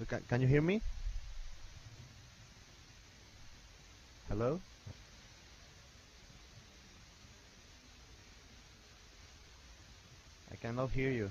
So can you hear me? Hello? I cannot hear you.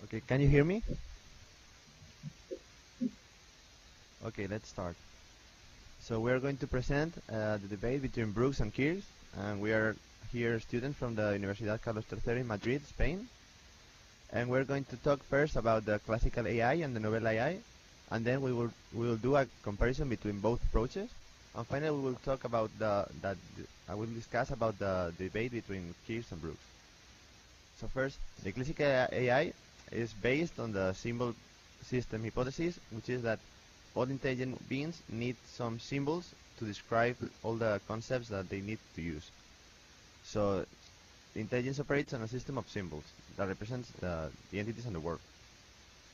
Okay, can you hear me? Okay, let's start. So we are going to present the debate between Brooks and Kears, and we are here students from the Universidad Carlos III in Madrid, Spain. And we're going to talk first about the classical AI and the novel AI, and then we will do a comparison between both approaches. And finally, we will talk about I will discuss about the debate between Kears and Brooks. So first, the classical AI is based on the symbol system hypothesis, which is that all intelligent beings need some symbols to describe all the concepts that they need to use. So the intelligence operates on a system of symbols that represents the entities in the world.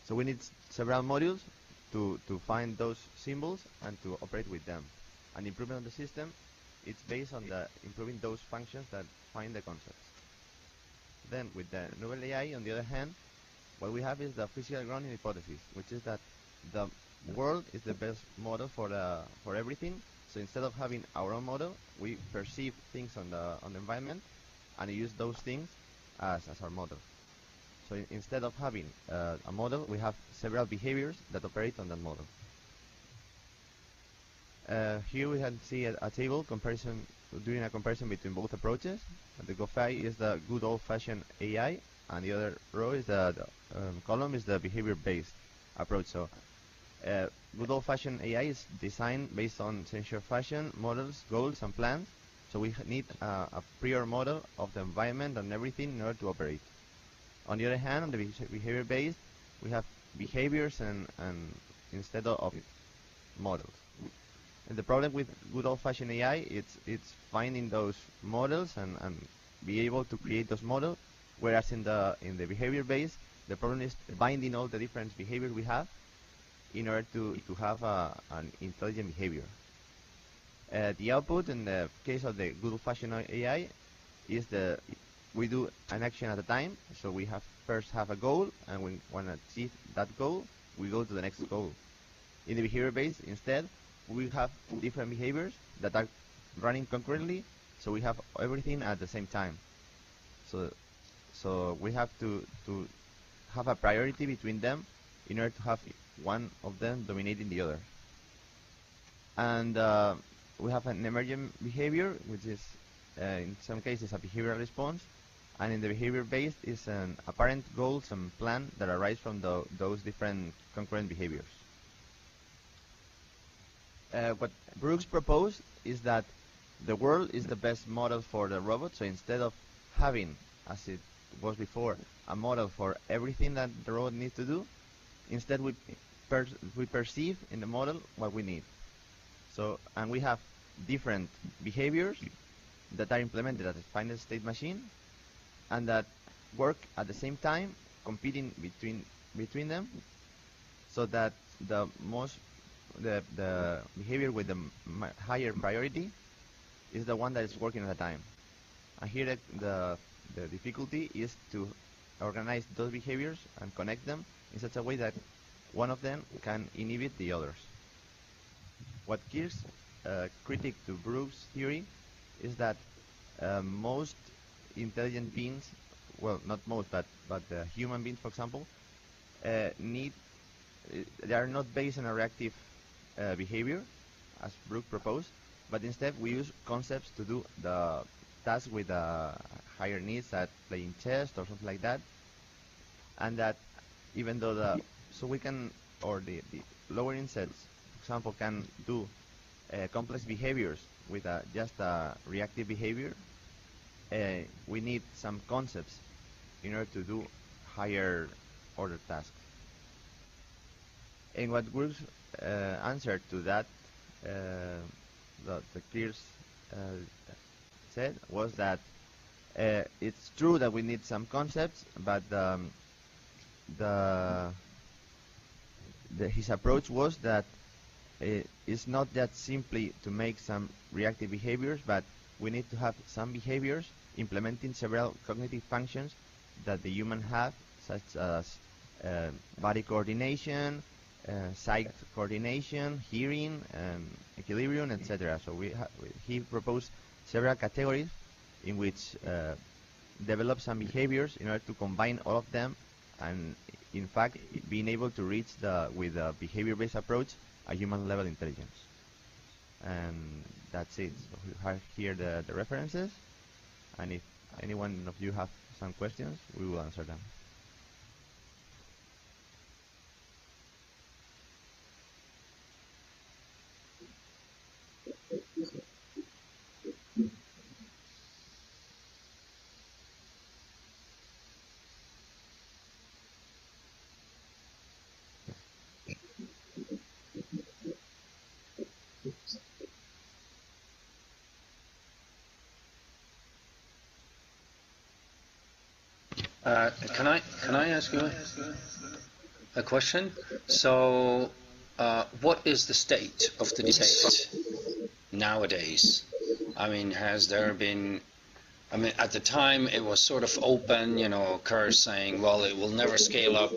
So we need several modules to find those symbols and to operate with them. And improvement of the system, it's based on the improving those functions that find the concepts. Then with the novel AI, on the other hand, what we have is the physical grounding hypothesis, which is that the world is the best model for everything. So instead of having our own model, we perceive things on the environment and use those things as our model. So instead of having a model, we have several behaviors that operate on that model. Here we can see a table doing a comparison between both approaches. The GOFAI is the good old-fashioned AI, and the other row is the column is the behavior-based approach. So good old-fashioned AI is designed based on sensor fashion, models, goals, and plans. So we need a prior model of the environment and everything in order to operate. On the other hand, on the behavior-based, we have behaviors and instead of models. And the problem with good old-fashioned AI, it's finding those models and be able to create those models. Whereas in the behavior-based, the problem is binding all the different behaviors we have in order to have an intelligent behavior. The output in the case of the good old-fashioned AI is we do an action at a time. So we first have a goal, and when we want to achieve that goal, we go to the next goal. In the behavior-based, instead, we have different behaviors that are running concurrently, so we have everything at the same time. So we have to have a priority between them in order to have one of them dominating the other. And we have an emergent behavior, which is in some cases a behavioral response, and in the behavior-based is an apparent goals and plan that arise from those different concurrent behaviors. What Brooks proposed is that the world is the best model for the robot. So instead of having, as it was before, a model for everything that the robot needs to do, instead we perceive in the model what we need. So, and we have different behaviors that are implemented at a final state machine and that work at the same time, competing between them, so that the behavior with the higher priority is the one that is working at a time. And here the difficulty is to organize those behaviors and connect them in such a way that one of them can inhibit the others. What Kears critique to Brooks' theory is that most intelligent beings, well, not most, but human beings, for example, they are not based on a reactive behavior, as Brooks proposed, but instead we use concepts to do the task with higher needs, at playing chess or something like that, and that even though the lower insects, for example, can do complex behaviors with just a reactive behavior, we need some concepts in order to do higher order tasks. And what Brooks answered to that, the Kears said, was that it's true that we need some concepts, but his approach was that it's not that simply to make some reactive behaviors, but we need to have some behaviors implementing several cognitive functions that the human have, such as body coordination, sight coordination, hearing, equilibrium, etc. So he proposed several categories in which develop some behaviors in order to combine all of them, and in fact being able to reach with a behavior-based approach a human level intelligence. And that's it. So we have here the references, and if anyone of you have some questions, we will answer them. Can I ask you a question? So, what is the state of the debate nowadays? I mean, has there been? I mean, at the time it was sort of open, you know, Kerr saying, well, it will never scale up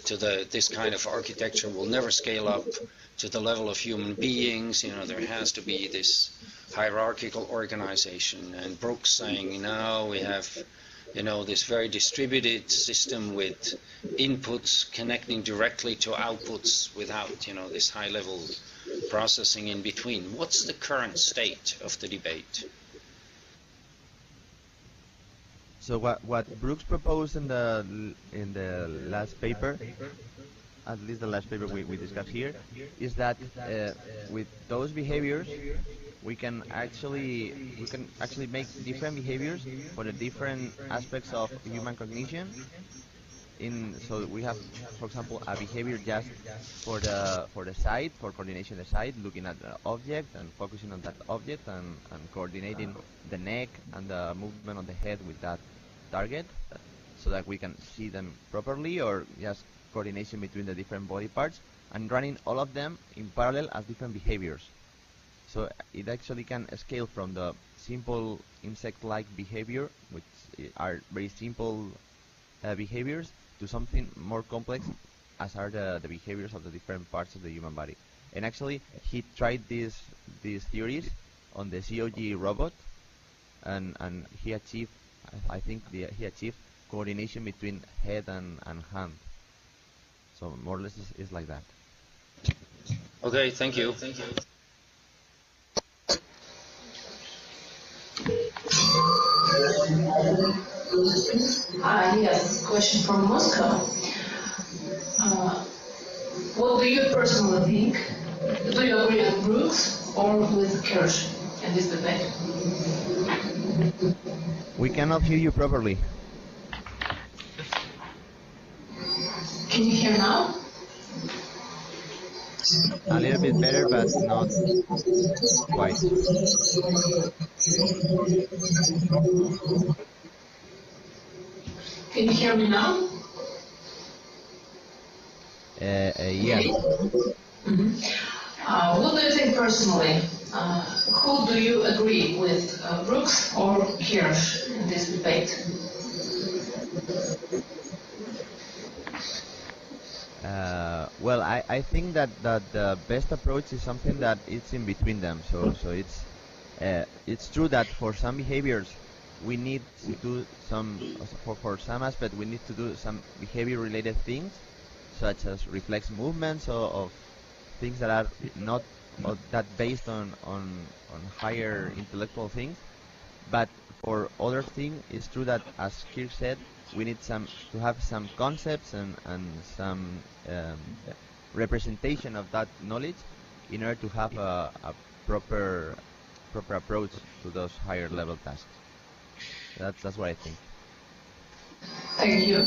to this kind of architecture will never scale up to the level of human beings. You know, there has to be this hierarchical organization. And Brooks saying, no, we have, you know, this very distributed system with inputs connecting directly to outputs without, you know, this high-level processing in between. What's the current state of the debate? So what Brooks proposed in the last paper, at least the last paper we discussed here, is that with those behaviors we can actually make different behaviors for the different aspects of human cognition. So we have, for example, a behavior just for the sight, for coordination of the sight, looking at the object and focusing on that object and coordinating the neck and the movement of the head with that target, so that we can see them properly, or just coordination between the different body parts, and running all of them in parallel as different behaviors. So it actually can scale from the simple insect-like behavior, which are very simple behaviors, to something more complex, as are the behaviors of the different parts of the human body. And actually, he tried these theories on the COG robot, and he achieved, I think he achieved coordination between head and hand. So more or less is like that. Okay, thank you. Yes, question from Moscow. What do you personally think? Do you agree with Brooks or with Kirsch in this debate? We cannot hear you properly. Can you hear now? A little bit better, but not quite. Can you hear me now? Yeah. What do you think personally? Who do you agree with, Brooks or Kirsch in this debate? Well, I think that the best approach is something that it's in between them. So it's true that for some behaviors we need to do for some aspect we need to do some behavior related things, such as reflex movements of things that are not that based on higher intellectual things. But for other things, it's true that, as Kirk said, we need to have some concepts and some representation of that knowledge in order to have a proper approach to those higher level tasks. That's what I think. Thank you.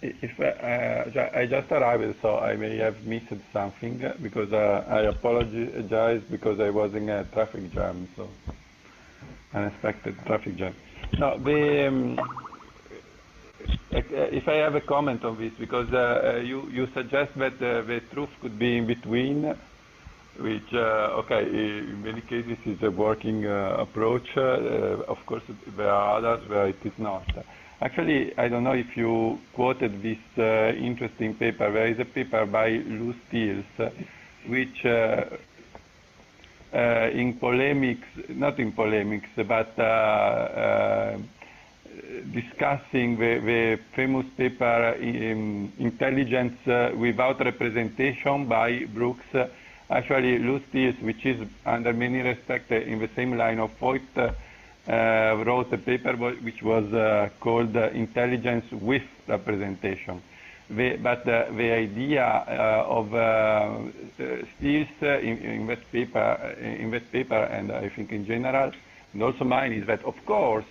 If I just arrived, so I may have missed something because I apologize because I was in a traffic jam, so unexpected traffic jam. No, if I have a comment on this, because you suggest that the truth could be in between, which, okay, in many cases is a working approach. Of course, there are others where it is not. Actually, I don't know if you quoted this interesting paper. There is a paper by Lou Steels, which in polemics, not in polemics, but discussing the famous paper Intelligence Without Representation by Brooks. Actually, Lou Steels, which is under many respects in the same line of Voigt, wrote a paper which was called Intelligence with Representation. But the idea of Steels in that paper, and I think in general, and also mine, is that of course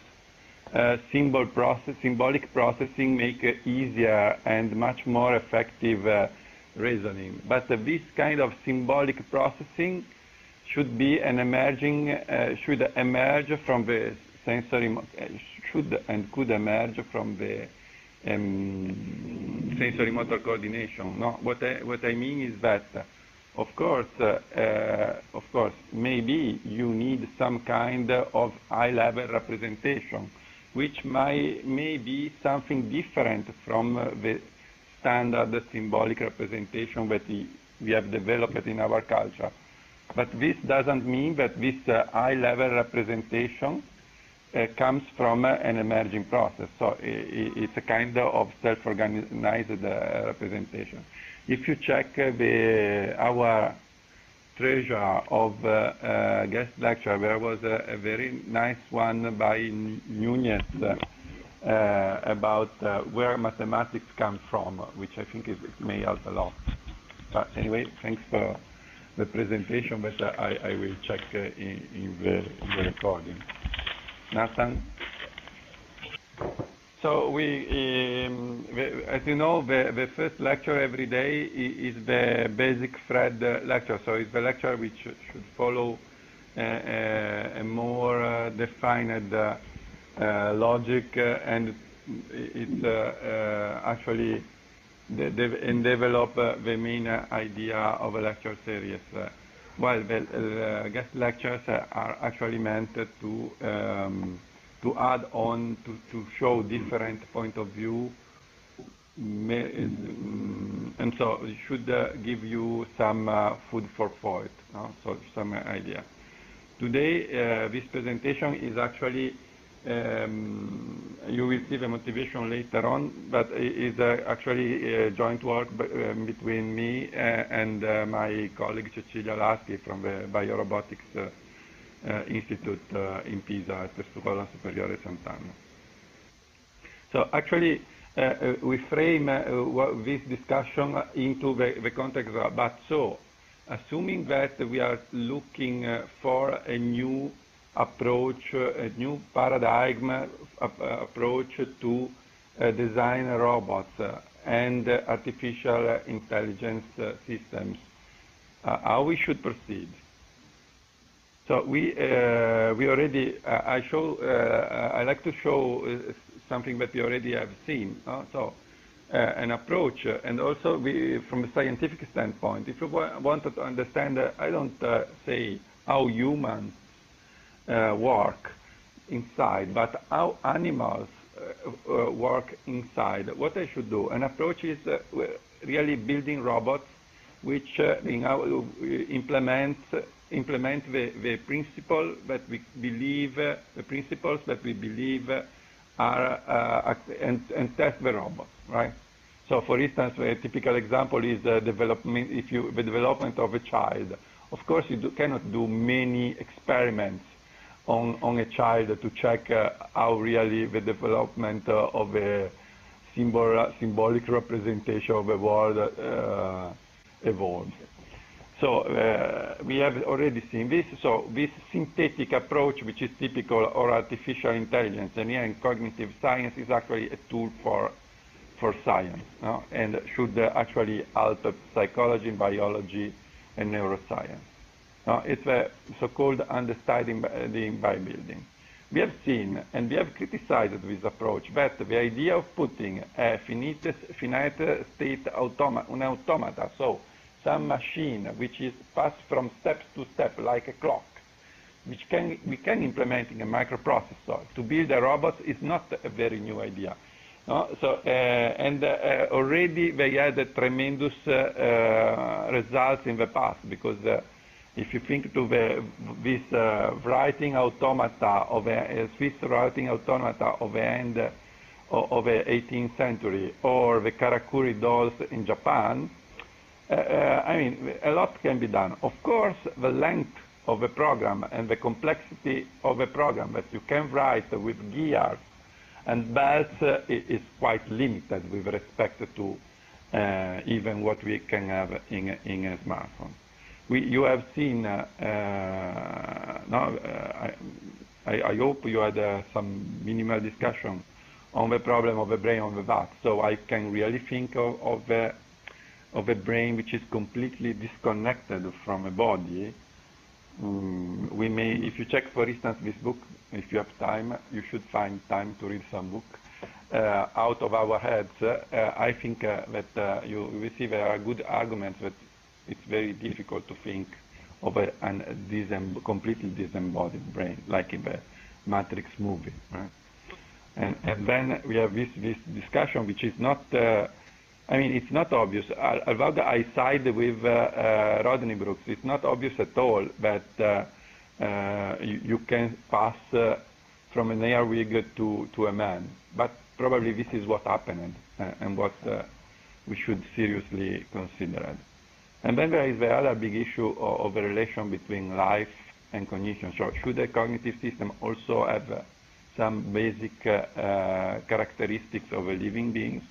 symbolic processing make easier and much more effective reasoning. But this kind of symbolic processing should be an should emerge from the sensory, should and could emerge from the sensory motor coordination. No, what I mean is that, of course, maybe you need some kind of high-level representation, which may be something different from the standard symbolic representation that we have developed in our culture. But this doesn't mean that this high-level representation comes from an emerging process. So it's a kind of self-organized representation. If you check our treasure of guest lecture, there was a very nice one by Nunez about where mathematics comes from, which I think it may help a lot. But anyway, thanks for the presentation, but I will check in the recording. Nathan? So as you know, the first lecture every day is the basic thread lecture. So it's the lecture which should follow a more defined logic, and it's actually develop the main idea of a lecture series. While the guest lectures are actually meant to add on, to show different point of view, and so it should give you some food for thought, so some idea. Today, this presentation is actually, you will see the motivation later on, but it is actually a joint work between me and my colleague Cecilia Laschi from the Biorobotics Institute in Pisa at the Scuola Superiore Sant'Anna. So actually, we frame this discussion into the context of, but so, assuming that we are looking for a new approach, a new paradigm approach to design robots and artificial intelligence systems, how we should proceed. So we already, I like to show something that we already have seen. So an approach, and also from a scientific standpoint, if you wanted to understand, I don't say how humans work inside, but how animals work inside. What I should do? An approach is really building robots which implement the principle that we believe, the principles that we believe are, and test the robots, right? So, for instance, a typical example is the development of a child. Of course, you cannot do many experiments on a child to check how really the development of a symbolic representation of the world evolves. So we have already seen this. So this synthetic approach, which is typical of artificial intelligence and here in cognitive science, is actually a tool for for science, no? And should actually help psychology, biology, and neuroscience. No? It's a so-called understanding by building. We have seen and we have criticized this approach, but the idea of putting a finite state automata, so some machine which is passed from step to step like a clock, which we can implement in a microprocessor to build a robot is not a very new idea. No? So, already they had a tremendous results in the past, because if you think to this writing automata of a Swiss writing automata of the end of the 18th century, or the Karakuri dolls in Japan, I mean, a lot can be done. Of course, the length of the program and the complexity of the program that you can write with gears and belts is quite limited with respect to even what we can have in a smartphone. You have seen, I hope you had some minimal discussion on the problem of the brain on the VAT. So I can really think of a brain which is completely disconnected from a body. We may, if you check, for instance, this book, if you have time, you should find time to read some book out of our heads. I think that you will see there are good arguments that it's very difficult to think of a completely disembodied brain, like in the Matrix movie. Right? And then we have this discussion, which is not, I mean, it's not obvious. Although I side with Rodney Brooks, it's not obvious at all that you can pass from an earwig to a man. But probably this is what happened and what we should seriously consider. And then there is the other big issue of the relation between life and cognition. So should a cognitive system also have some basic characteristics of a living beings?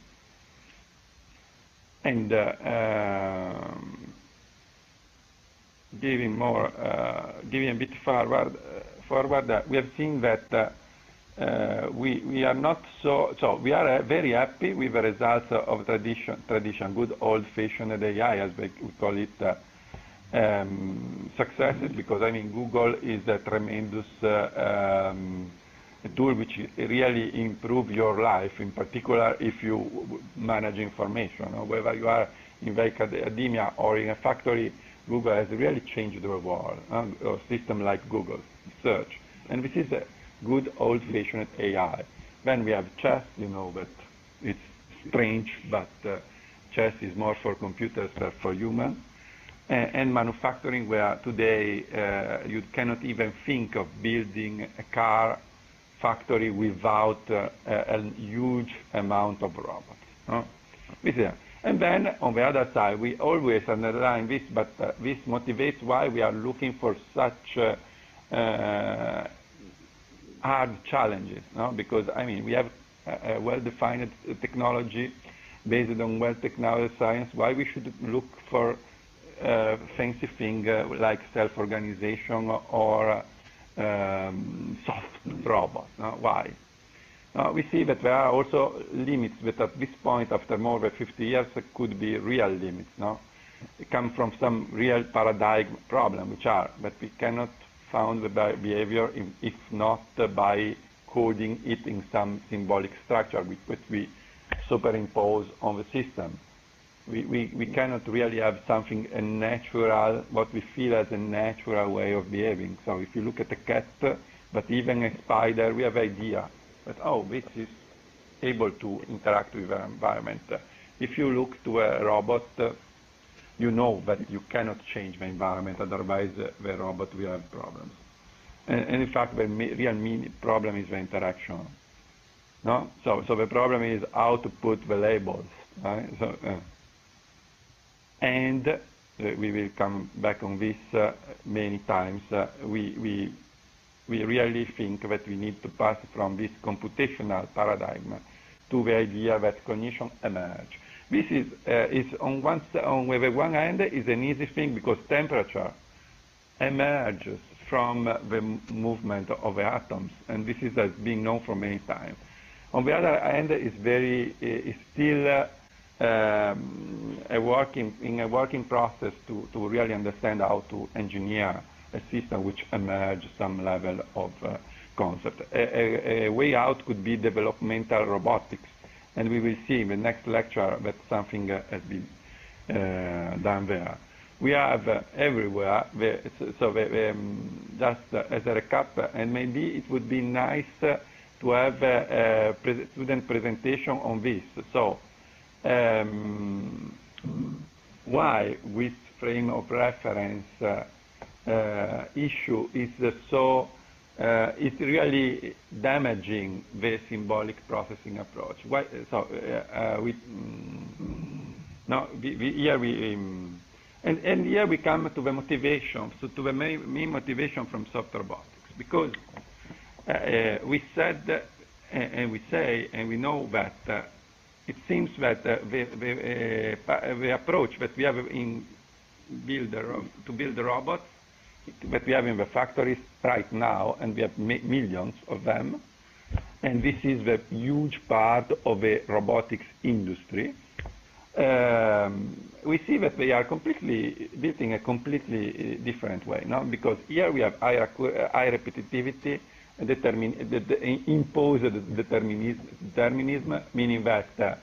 And giving a bit forward, we have seen that we are not so we are very happy with the results of tradition, good old-fashioned AI, as we call it, successes, because I mean Google is a tremendous tool which really improve your life, in particular if you manage information. Whether you are in the academia or in a factory, Google has really changed the world. A system like Google search, and this is a good old-fashioned AI. Then we have chess, you know, that it's strange, but chess is more for computers than for humans. And manufacturing, where today you cannot even think of building a car factory without a huge amount of robots. No? And then on the other side, we always underline this, but this motivates why we are looking for such hard challenges, no? Because I mean we have a well-defined technology based on well-technology science. Why we should look for fancy things like self-organization or soft robots? No? Why? We see that there are also limits that at this point, after more than 50 years, could be real limits. No, it come from some real paradigm problem, which are that we cannot found the behavior if not by coding it in some symbolic structure which we superimpose on the system. We cannot really have something a natural, what we feel as a natural way of behaving. So if you look at a cat, but even a spider, we have idea that, oh, this is able to interact with the environment. If you look to a robot, you know that you cannot change the environment, otherwise the robot will have problems. And in fact, the real problem is the interaction. No? So the problem is how to put the labels. Right? So, and we will come back on this many times. We really think that we need to pass from this computational paradigm to the idea that cognition emerges. This is on the one hand is an easy thing because temperature emerges from the movement of the atoms, and this is has been known for many times. On the other hand, it's still a working process to really understand how to engineer a system which emerge some level of concept. A way out could be developmental robotics, and we will see in the next lecture that something has been done there. We have everywhere, just as a recap, and maybe it would be nice to have a student presentation on this. So, why with frame of reference issue is so, it's really damaging the symbolic processing approach. Why? So, and here we come to the motivation, so to the main motivation from soft robotics, because we said, and we say, and we know that it seems that the approach that we have to build the robots that we have in the factories right now, and we have millions of them, and this is the huge part of the robotics industry. We see that they are completely built in a completely different way, no? Because here we have high repetitivity, imposed determinism, meaning that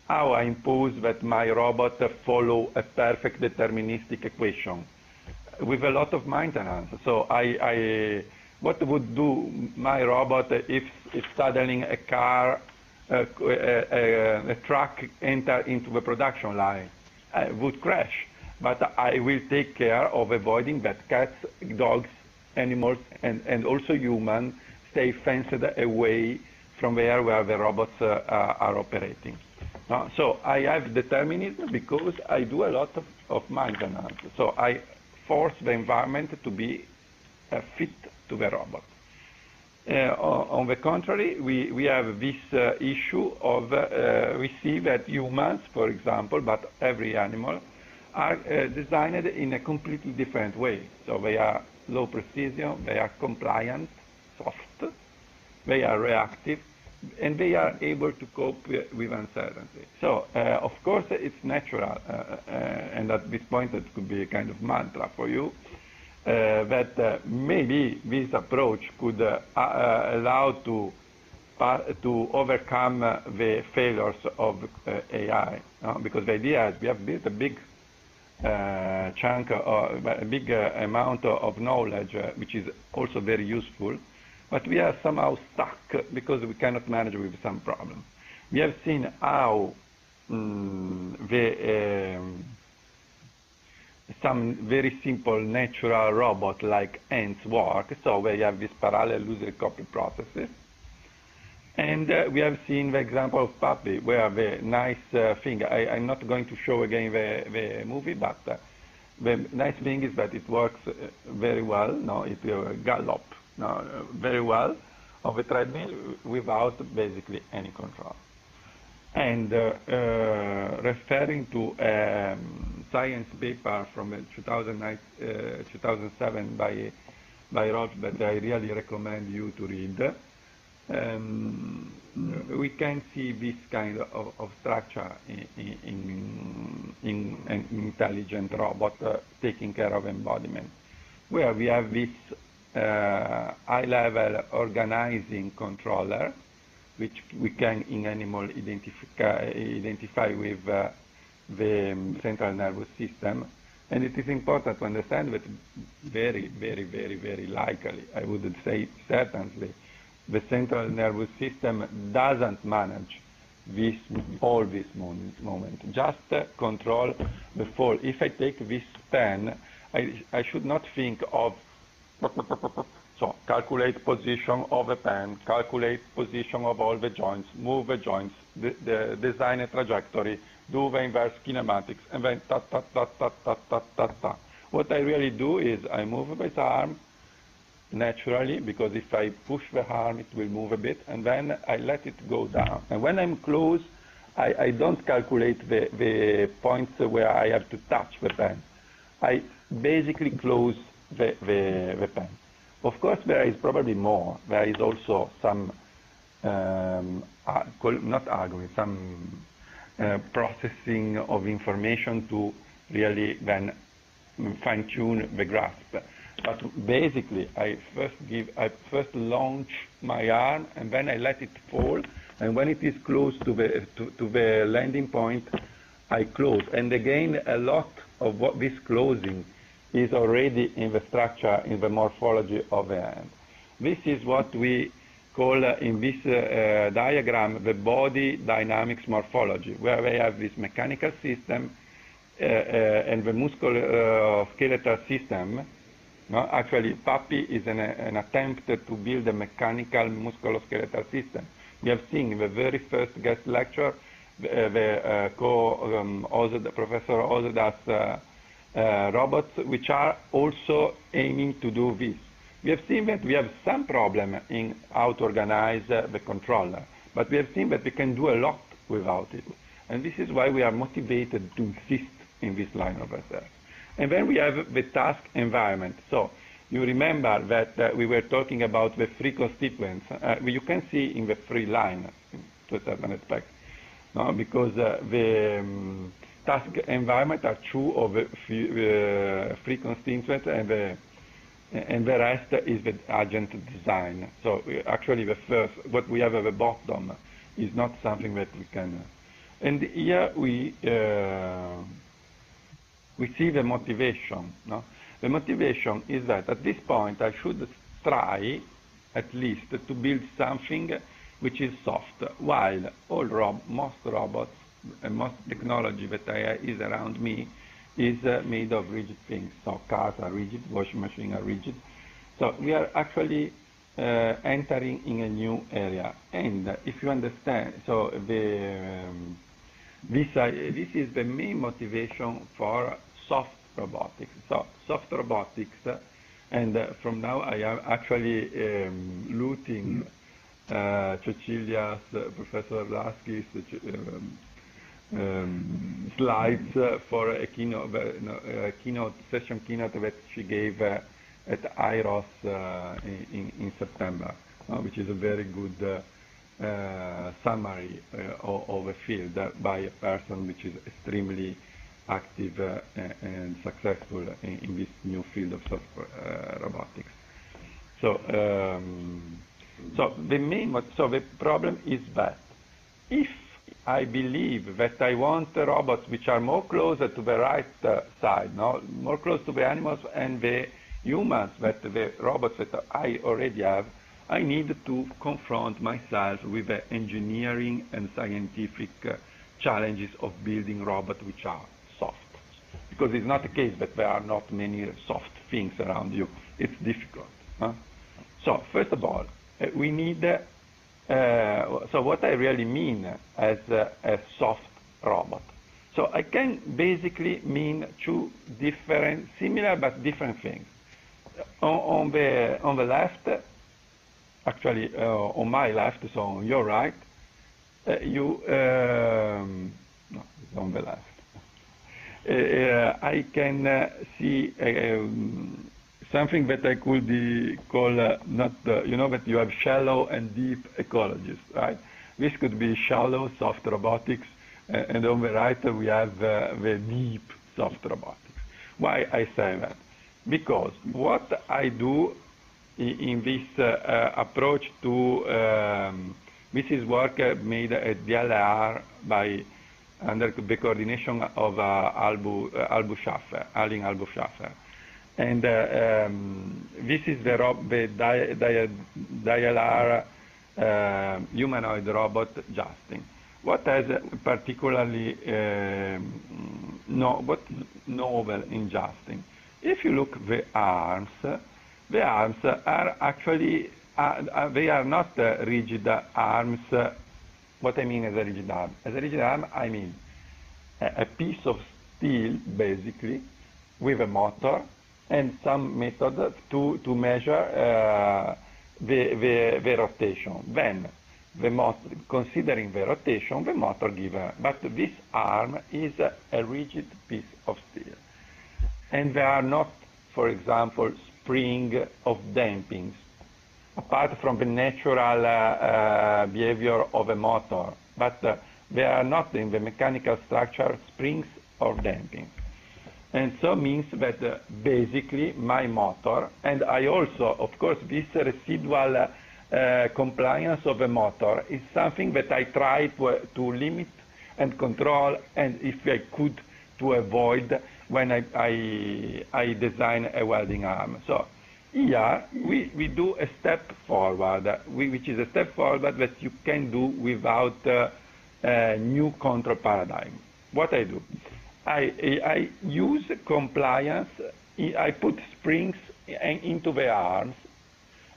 how I impose that my robot follow a perfect deterministic equation with a lot of maintenance. So what would do my robot if suddenly a car, a truck enter into the production line? I would crash, but I will take care of avoiding that cats, dogs, animals, and also humans stay fenced away from where the robots are operating. So I have determinism because I do a lot of maintenance. So I force the environment to be fit to the robot. On the contrary, we have this issue of, we see that humans, for example, but every animal, are designed in a completely different way. So they are low precision, they are compliant, soft, they are reactive, and they are able to cope with uncertainty. So, of course, it's natural, and at this point it could be a kind of mantra for you, that maybe this approach could allow to overcome the failures of AI, because the idea is we have built a big chunk, a big amount of knowledge, which is also very useful, but we are somehow stuck because we cannot manage with some problem. We have seen how some very simple natural robot like ants work, so we have this parallel loosely coupled processes. And we have seen the example of Puppy, where the nice thing, I'm not going to show again the movie, but the nice thing is that it works very well, it gallop very well on the treadmill without basically any control. And referring to a science paper from 2007 by Rolf that I really recommend you to read, we can see this kind of structure in an intelligent robot taking care of embodiment, where we have this high-level organizing controller, which we can in animal identify with the central nervous system. And it is important to understand that very, very, very, very likely, I would say certainly, the central nervous system doesn't manage all this moment, just control the fall. If I take this pen, I should not think of, so calculate position of a pen, calculate position of all the joints, move the joints, design a trajectory, do the inverse kinematics, and then ta ta ta ta ta ta ta ta. What I really do is I move this arm naturally, because if I push the arm, it will move a bit, and then I let it go down. And when I'm close, I don't calculate the points where I have to touch the pen. I basically close the pen. Of course, there is probably more. There is also some not algorithm, some processing of information to really then fine-tune the grasp. But basically, I first launch my arm, and then I let it fall, and when it is close to the landing point, I close. And again, a lot of what this closing is already in the structure, in the morphology of the hand. This is what we call in this diagram the body dynamics morphology, where we have this mechanical system and the musculoskeletal system. No? Actually, PAPI is an attempt to build a mechanical musculoskeletal system. We have seen in the very first guest lecture the Professor Ozeda's robots, which are also aiming to do this. We have seen that we have some problem in how to organize the controller, but we have seen that we can do a lot without it. And this is why we are motivated to insist in this line of research. And then we have the task environment. So you remember that we were talking about the three constituents. You can see in the three line, to a certain respect, no? Because the task environment are two of the three constituents, and the rest is the agent design. So actually the first, what we have at the bottom is not something that we can. And here we see the motivation. No? The motivation is that at this point I should try at least to build something which is soft, while most robots and most technology that is around me is made of rigid things. So cars are rigid, washing machines are rigid. So we are actually entering in a new area. And if you understand, so this is the main motivation for soft robotics. So soft robotics, and from now I am actually looting Cecilia's, Professor Lasky's slides for a session keynote that she gave at IROS in September, which is a very good summary of a field by a person which is extremely active and successful in this new field of software robotics. So, the problem is that if I believe that I want robots which are more closer to the right side, no? More close to the animals and the humans, that the robots that I already have, I need to confront myself with the engineering and scientific challenges of building robots which are soft. Because it's not the case that there are not many soft things around you. It's difficult. Huh? So first of all, we need, so what I really mean as a soft robot. So I can basically mean two different, similar but different things. On the left, actually on my left, so on your right, no, it's on the left. I can see something that I could call not, you know that you have shallow and deep ecologists, right? This could be shallow soft robotics, and on the right we have the deep soft robotics. Why I say that? Because what I do in this approach to, this is work made at DLR under the coordination of Alin Albu-Schaffer. And this is the DLR humanoid robot Justin. What has particularly novel in Justin? If you look at the arms are actually, they are not rigid arms. What I mean as a rigid arm? As a rigid arm, I mean a piece of steel, basically, with a motor and some method to measure the rotation. Then, considering the rotation, the motor gives. But this arm is a rigid piece of steel. And there are not, for example, spring of dampings. apart from the natural behavior of a motor, but they are not in the mechanical structure, springs or damping. And so means that basically my motor, and I also, of course, this residual compliance of a motor is something that I try to limit and control, and if I could, to avoid when I design a welding arm. So here we do a step forward, which is a step forward that you can do without a new control paradigm. What I do? I use compliance, I put springs into the arms,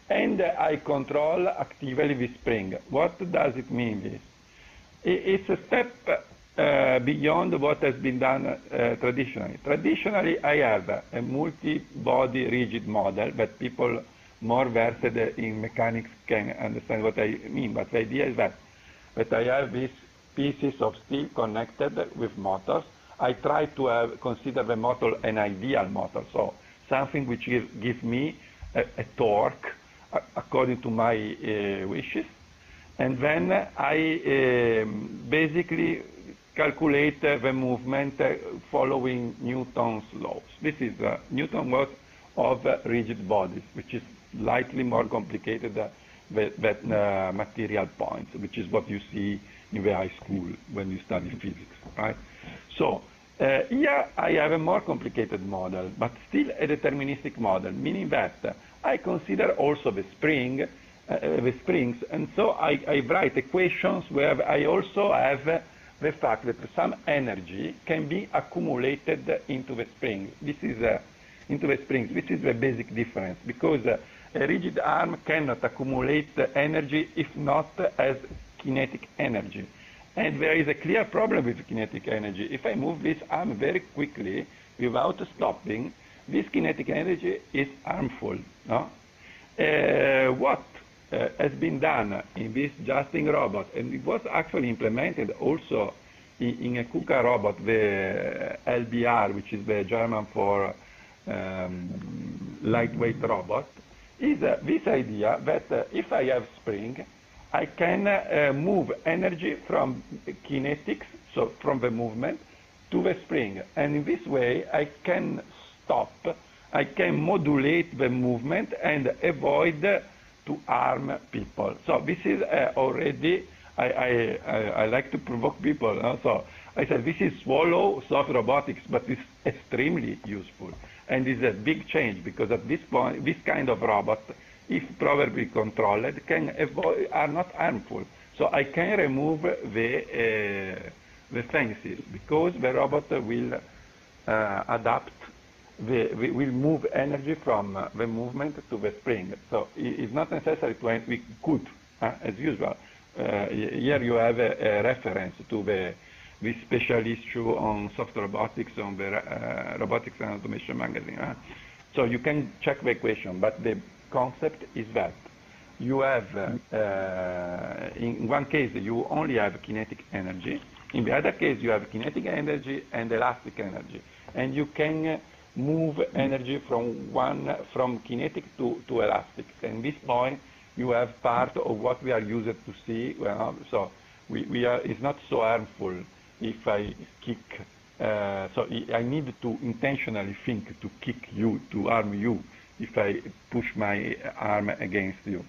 and I control actively the spring. What does it mean, this? It's a step beyond what has been done traditionally. Traditionally, I have a multi-body rigid model that people more versed in mechanics can understand what I mean, but the idea is that I have these pieces of steel connected with motors. I try to consider the motor an ideal motor, so something which gives me a torque according to my wishes, and then I basically calculate the movement following Newton's laws. This is Newton's laws of rigid bodies, which is slightly more complicated than material points, which is what you see in the high school when you study physics, right? So here I have a more complicated model, but still a deterministic model, meaning that I consider also the springs, and so I write equations where I also have the fact that some energy can be accumulated into the spring. This is into the springs. This is the basic difference, because a rigid arm cannot accumulate energy if not as kinetic energy. And there is a clear problem with kinetic energy. If I move this arm very quickly without stopping, this kinetic energy is harmful. No? What has been done in this Justin robot, and it was actually implemented also in a KUKA robot, the LBR, which is the German for lightweight robot, is this idea that if I have spring, I can move energy from kinetics, so from the movement, to the spring. And in this way, I can stop, I can modulate the movement and avoid to harm people. So this is already, I like to provoke people. So I said, this is swallow soft robotics, but it's extremely useful. And it's a big change, because at this point, this kind of robot, if properly controlled, can avoid, are not harmful. So I can remove the fences, because the robot will adapt, will move energy from the movement to the spring. So it's not necessary to, we could, as usual. Here you have a reference to the special issue on soft robotics on the Robotics and Automation magazine. So you can check the equation, but the concept is that you have, in one case, you only have kinetic energy. In the other case, you have kinetic energy and elastic energy. And you can move energy from kinetic to elastic. And this point, you have part of what we are used to see. Well, so it's not so harmful if I kick. So I need to intentionally think to kick you, to harm you, if I push my arm against you.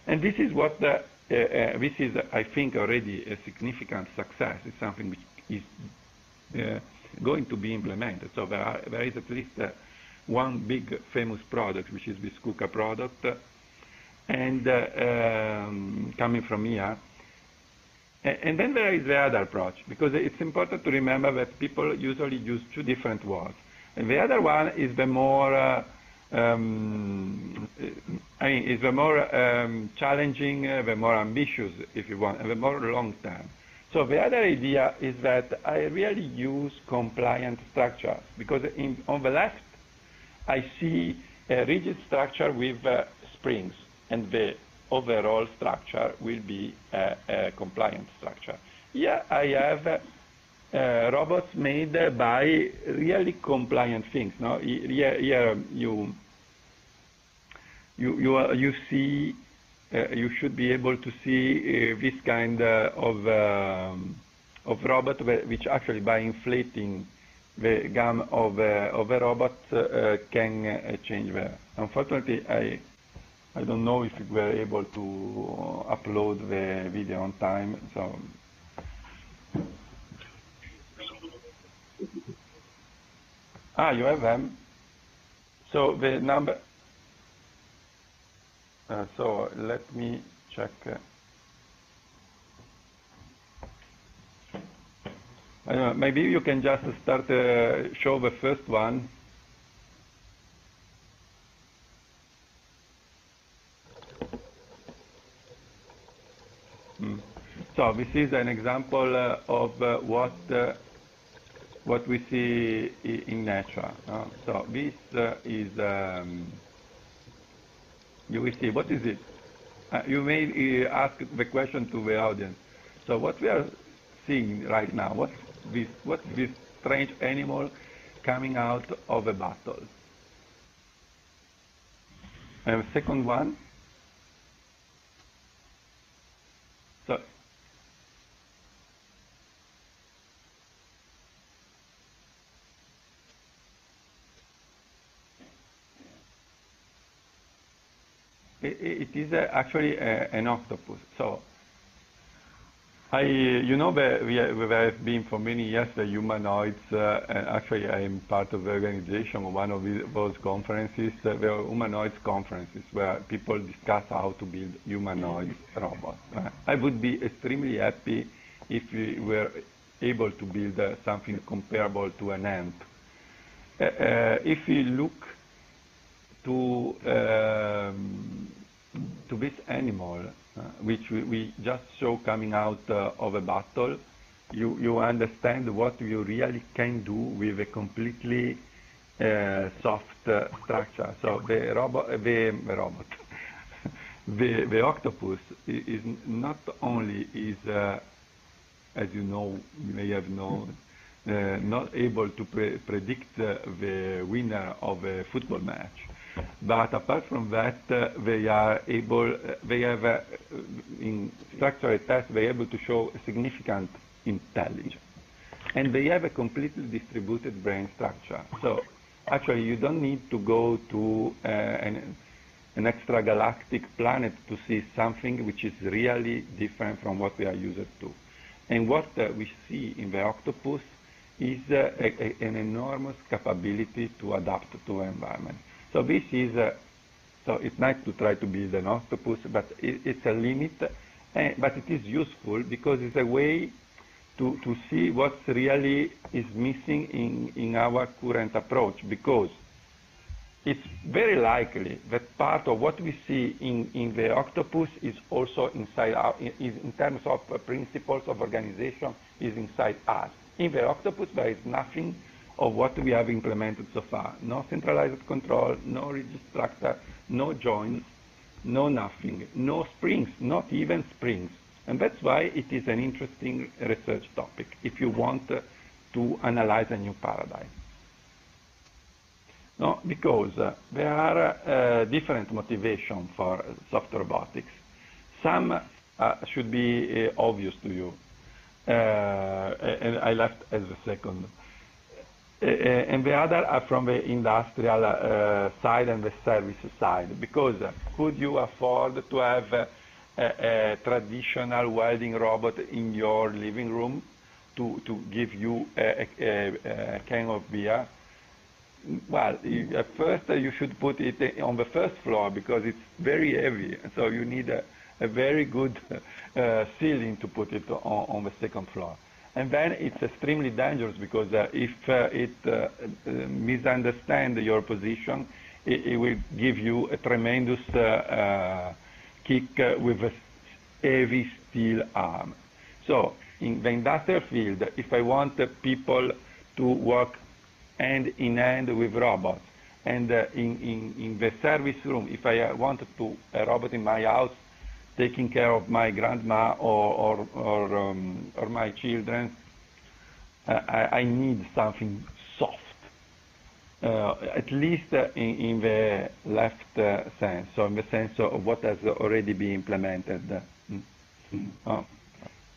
And this is what this is, I think, already a significant success. It's something which is going to be implemented. So there is at least one big famous product, which is this KUKA product, and coming from here. And then there is the other approach, because it's important to remember that people usually use two different words. And the other one is the more is the more challenging, the more ambitious, if you want, and the more long-term. So the other idea is that I really use compliant structures, because on the left, I see a rigid structure with springs, and the overall structure will be a compliant structure. Here I have robots made by really compliant things. No? Here you you see, you should be able to see this kind of robot which actually by inflating the gum of a robot can change the. Unfortunately, I don't know if we were able to upload the video on time, so. You have them. So the number. So let me check. I don't know, maybe you can just start show the first one. So this is an example of what we see in nature. So this is, you will see, what is it? You may ask the question to the audience. So what we are seeing right now, what's this strange animal coming out of a bottle? And the second one. So it is actually an octopus. So you know, we have been for many years the humanoids, and actually I am part of the organization of one of those conferences, the humanoids conferences, where people discuss how to build humanoid robots. I would be extremely happy if we were able to build something comparable to an ant. If we look to this animal, which we just saw coming out of a bottle, you understand what you really can do with a completely soft structure. So the octopus is not only as you know, you may have known, not able to predict the winner of a football match. But apart from that, they have, in structural tests, they are able to show a significant intelligence. And they have a completely distributed brain structure. So actually, you don't need to go to an extragalactic planet to see something which is really different from what we are used to. And what we see in the octopus is an enormous capability to adapt to the environment. So this is, so it's nice to try to build an octopus, but it's a limit, but it is useful because it's a way to see what really is missing in our current approach, because it's very likely that part of what we see in the octopus is also inside in terms of principles of organization, is inside us. In the octopus, there is nothing of what we have implemented so far. No centralized control, no rigid structure, no joints, no nothing, no springs, not even springs. And that's why it is an interesting research topic if you want to analyze a new paradigm. No, because there are different motivations for soft robotics. Some should be obvious to you, and I left as a second. And the other are from the industrial side and the service side, because could you afford to have a traditional welding robot in your living room to give you a can of beer? Well, at first you should put it on the first floor because it's very heavy, so you need a very good ceiling to put it on the second floor. And then it's extremely dangerous because if it misunderstands your position, it will give you a tremendous kick with a heavy steel arm. So in the industrial field, if I want people to work hand in hand with robots, and in the service room, if I want a robot in my house taking care of my grandma or my children, I need something soft. at least in the left sense, so in the sense of what has already been implemented.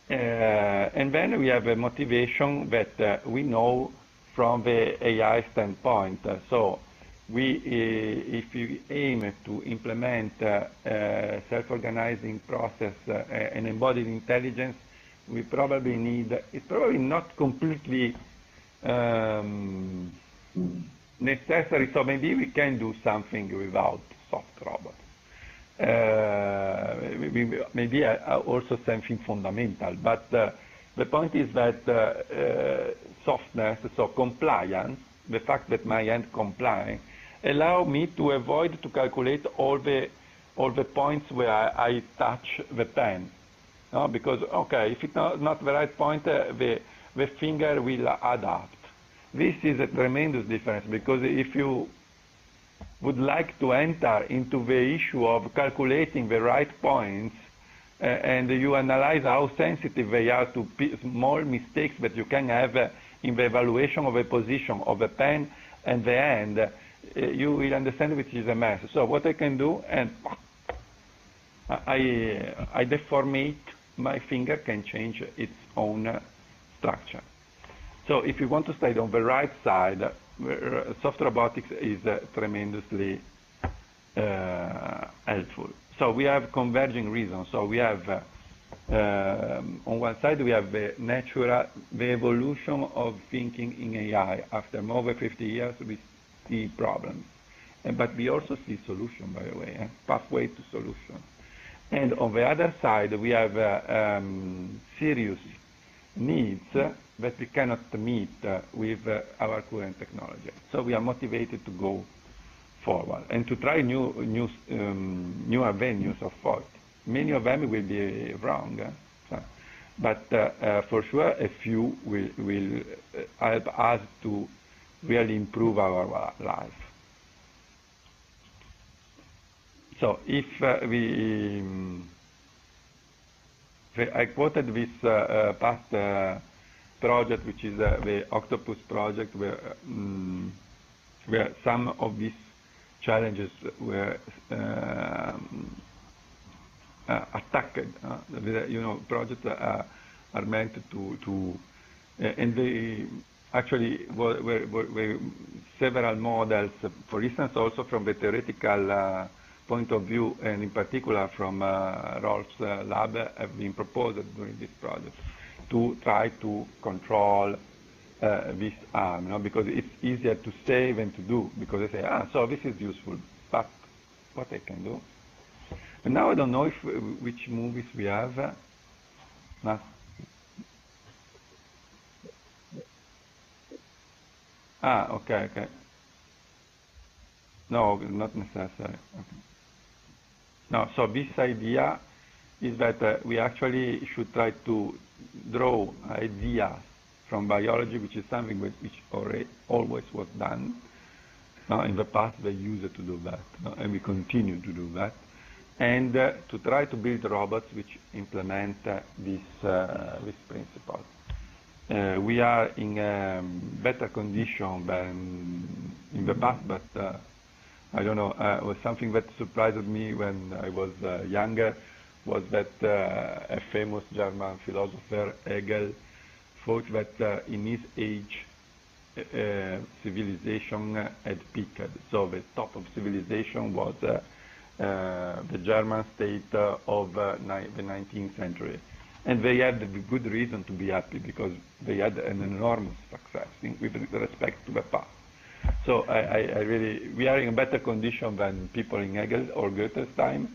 And then we have a motivation that we know from the AI standpoint. So if you aim to implement a self-organizing process and embodied intelligence, we probably need, it's probably not completely necessary, so maybe we can do something without soft robots. Maybe also something fundamental, but the point is that softness, so compliance, the fact that my hand comply, allow me to avoid to calculate all the points where I touch the pen, no? Because okay, if it's not the right point, the finger will adapt. This is a tremendous difference, because if you would like to enter into the issue of calculating the right points, and you analyze how sensitive they are to small mistakes that you can have in the evaluation of a position of a pen and the hand, you will understand which is a mess. So what I can do, and I deformate my finger, can change its own structure. So if you want to stay on the right side, soft robotics is tremendously helpful. So we have converging reasons. So we have, on one side, we have the evolution of thinking in AI. After more than 50 years, we see problems. But we also see solution, by the way, pathway to solution. And on the other side, we have serious needs that we cannot meet with our current technology. So we are motivated to go forward and to try new avenues of thought. Many of them will be wrong, but for sure a few will help us to really improve our life. So if I quoted this past project, which is the Octopus project, where some of these challenges were attacked. Projects are meant to and they actually were several models. For instance, also from the theoretical point of view, and in particular from Rolf's lab, have been proposed during this project to try to control this arm, because it's easier to say than to do, because they say, so this is useful, but what I can do? And now I don't know which movies we have. No. Okay. No, not necessary. Okay. No, so this idea is that we actually should try to draw ideas from biology, which is something which always was done. In the past, they used to do that, and we continue to do that, and to try to build robots which implement this principle. We are in a better condition than in the past, but I don't know. Was something that surprised me when I was younger was that a famous German philosopher, Hegel, thought that in his age civilization had peaked. So the top of civilization was the German state of the 19th century. And they had the good reason to be happy, because they had an enormous success with respect to the past. So we are in a better condition than people in Hegel or Goethe's time.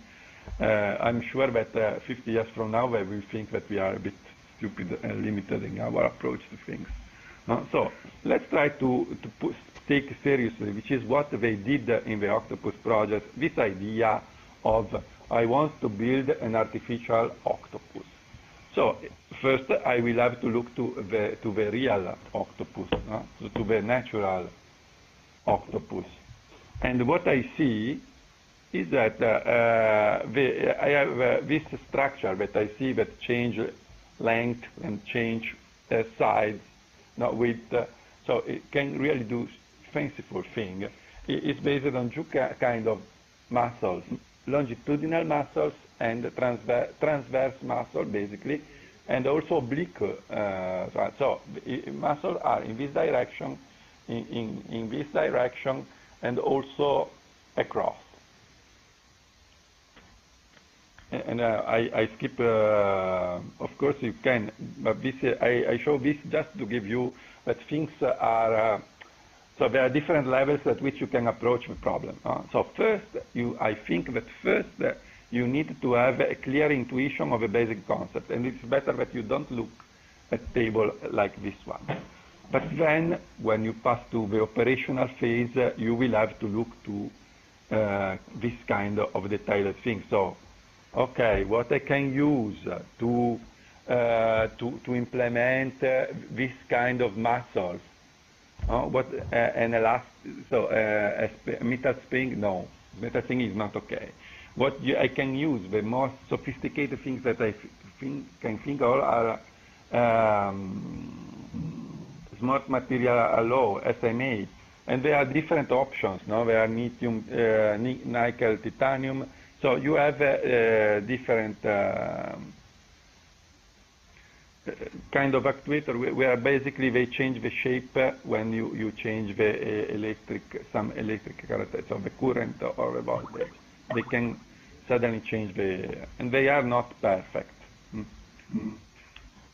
I'm sure that 50 years from now, they will think that we are a bit stupid and limited in our approach to things. So let's try to take seriously, which is what they did in the Octopus project, this idea of, I want to build an artificial octopus. So first, I will have to look to the real octopus, so to the natural octopus. And what I see is that I have this structure that I see that change length and change size, width. So it can really do fanciful thing. It's based on two kind of muscles, longitudinal muscles and transverse muscle, basically, and also oblique. So muscles are in this direction, in this direction, and also across. And I skip, of course you can, but this, I show this just to give you that things are, so there are different levels at which you can approach the problem. So first, I think that first you need to have a clear intuition of a basic concept, and it's better that you don't look at table like this one. But then, when you pass to the operational phase, you will have to look to this kind of detailed thing. So, okay, what I can use to implement this kind of muscles? What an elastic? So a metal spring? No, metal spring is not okay. What I can use, the most sophisticated things that I can think of are smart material alloy, SMA, and there are different options. No, there are lithium, nickel, titanium. So you have different kind of actuator where basically they change the shape when you change the some electric characteristics of the current or the voltage. They can suddenly change and they are not perfect.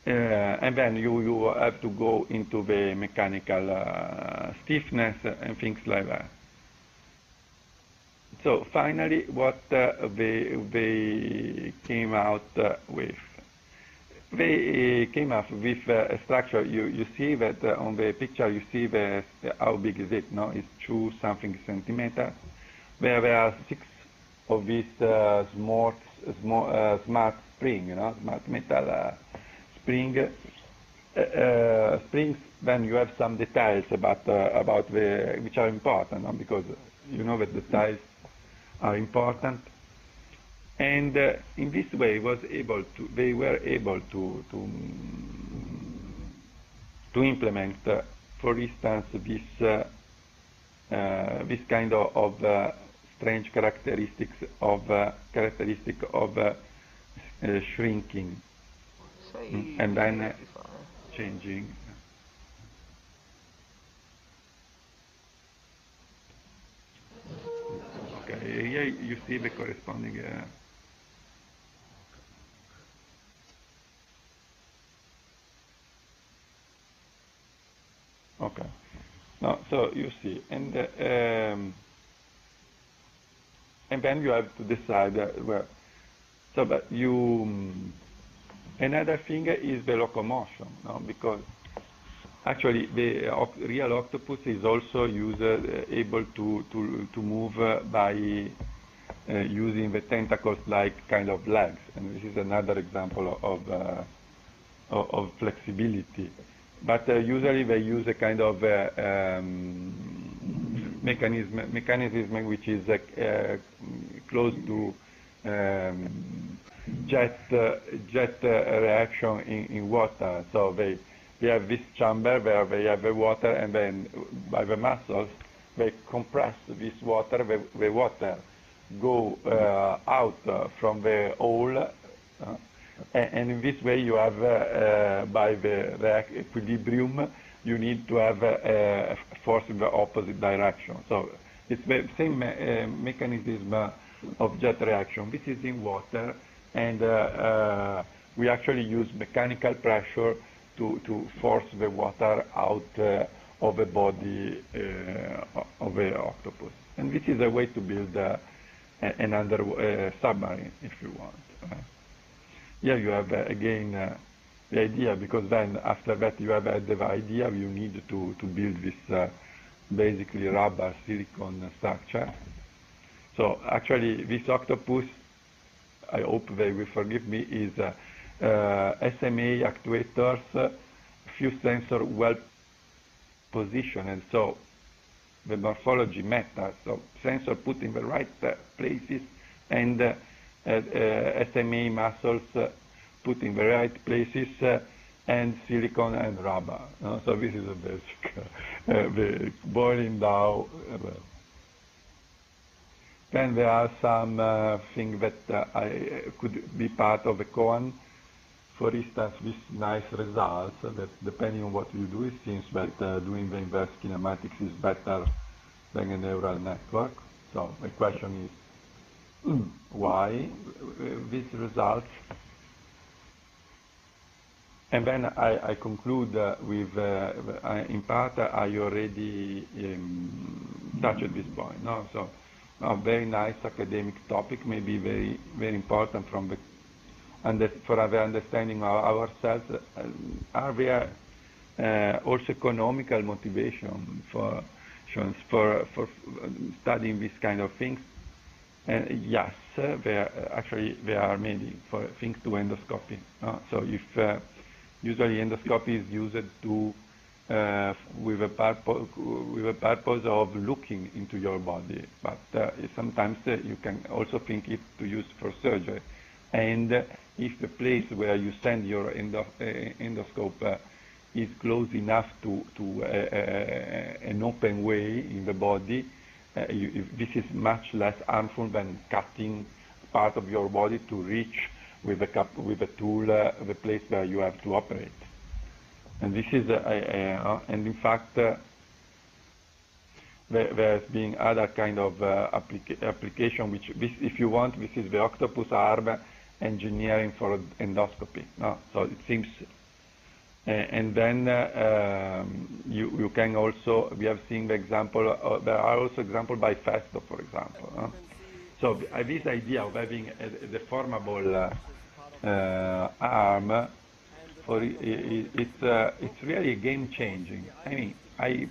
And then you have to go into the mechanical stiffness and things like that. So finally, what they came out with. They came up with a structure. You see that on the picture, you see how big is it? No, it's 2 something centimeters. There are 6 of these smart spring, smart metal springs. Then you have some details about which are important, because you know that details are important. And in this way, they were able to implement, for instance, this kind of strange characteristics of shrinking, and then changing. Okay, here you see the corresponding. Okay. No, so you see, and then you have to decide where. So, but another thing is the locomotion, no? Because actually the real octopus is also able to move by using the tentacles like kind of legs, and this is another example of flexibility. But usually they use a kind of mechanism which is close to jet reaction in water. So they have this chamber where they have the water, and then by the muscles they compress this water. The water go out from the hole. And in this way, you have, by the equilibrium, you need to have a force in the opposite direction. So it's the same mechanism of jet reaction. This is in water, and we actually use mechanical pressure to force the water out of the body of the octopus. And this is a way to build an submarine, if you want. Here you have again the idea, because then after that you have had the idea, you need to build this basically rubber silicon structure. So actually this octopus, I hope they will forgive me, is SMA actuators, few sensors well positioned, and so the morphology matters. So sensor put in the right places, and SMA muscles put in the right places and silicon and rubber. So this is a basic, the boiling down. Then there are some things that could be part of a koan. For instance, this nice results that depending on what you do, it seems that doing the inverse kinematics is better than a neural network. So the question is, why these results? And then I conclude with, in part, I already touched this point. No? So a very nice academic topic, maybe very, very important from the for our understanding of ourselves. Are there also economical motivation for studying these kind of things? Yes, there are many for things to endoscopy. So if usually endoscopy is used to with a purpose of looking into your body, but sometimes you can also think it to use for surgery. And if the place where you send your endoscope is close enough to an open way in the body, this is much less harmful than cutting part of your body to reach with a tool the place where you have to operate. And this is, and in fact, there's been other kind of application, which, if you want, this is the octopus arm engineering for endoscopy. So it seems, and then you can also, we have seen the example, there are also examples by Festo, for example. So this idea of having a deformable arm, it's really game changing. I mean, I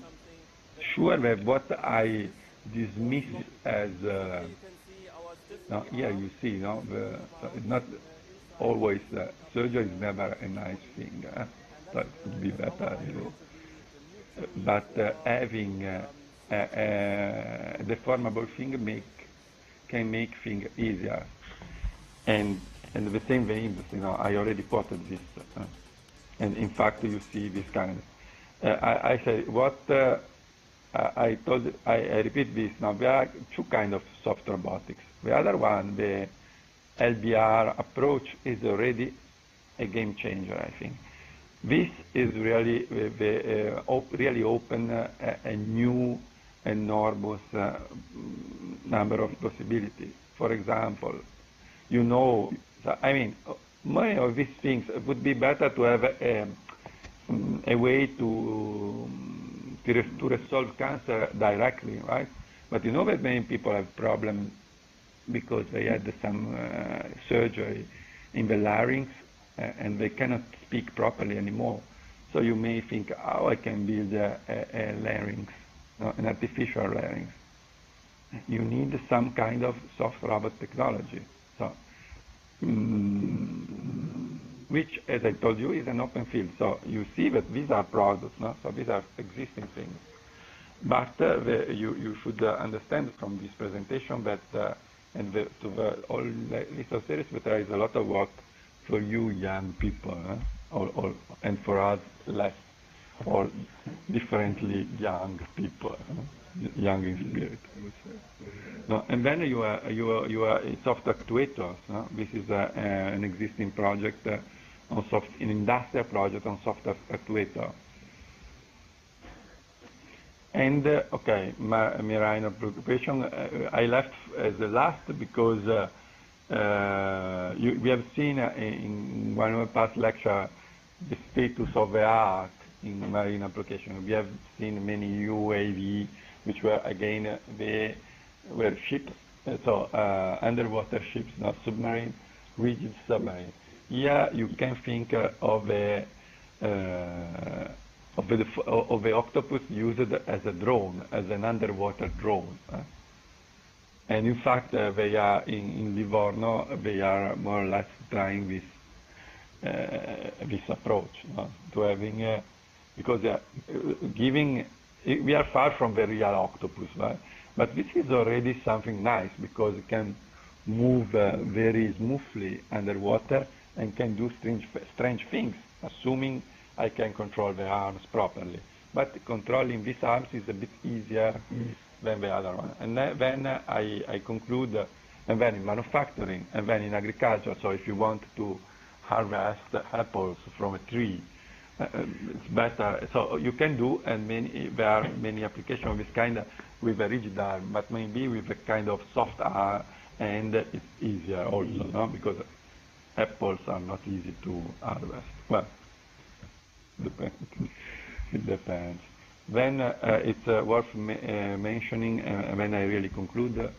sure that what I dismiss as here you see, so it's not always surgery is never a nice thing. So it could be better, but having a deformable thing can make things easier. And the same vein, I already quoted this. And in fact, you see this kind. I say what I repeat this now. There are two kinds of soft robotics. The other one, the LBR approach, is already a game changer, I think. This is really really open a new enormous number of possibilities. For example, I mean, many of these things would be better to have a way to resolve cancer directly, right? But you know that many people have problems because they had some surgery in the larynx and they cannot speak properly anymore. So you may think, how I can build a larynx, an artificial larynx. You need some kind of soft robot technology. So, which, as I told you, is an open field. So you see that these are products, so these are existing things. But you should understand from this presentation that, and to the all little series, that there is a lot of work for you young people, and for us less, or differently young people, young in spirit, I would say. No, and then you are soft actuators. This is an existing project on an industrial project on soft actuator. And okay, my line of preoccupation, I left as the last because we have seen in one of the past lecture the status of the art in marine application. We have seen many UAV, which were again were ships, so underwater ships, not submarine, rigid submarine. Here you can think of the octopus used as a drone, as an underwater drone. And in fact, they are in Livorno. They are more or less trying this approach to having, because we are far from the real octopus, right? But this is already something nice because it can move very smoothly underwater and can do strange things. assuming I can control the arms properly. But controlling these arms is a bit easier than the other one. And then I conclude, and then in manufacturing, and then in agriculture. So if you want to harvest apples from a tree, it's better. So you can do, and there are many applications of this kind with a rigid arm, but maybe with a kind of soft arm, and it's easier also, no? Because apples are not easy to harvest. Well, it depends. Then it's worth mentioning, and when I really conclude,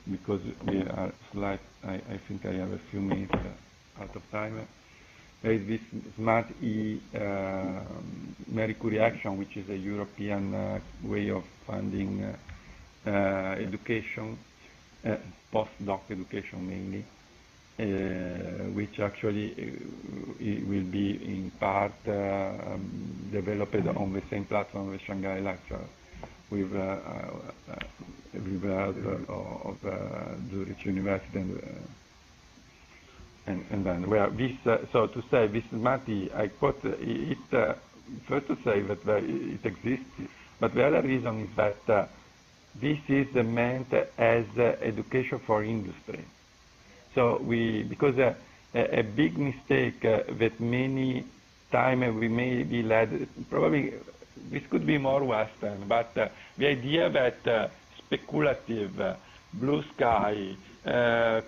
because we are slight, I think I have a few minutes out of time. There is this Smart E Mercury Action, which is a European way of funding education, postdoc education mainly, which actually will be in part developed on the same platform as ShanghAI lecture with the help of Zurich University and then where this, so to say, this SMARTI, I quote it, first to say that it exists, but the other reason is that this is meant as education for industry. So because a big mistake that many times we may be led, probably this could be more Western, but the idea that speculative, blue sky,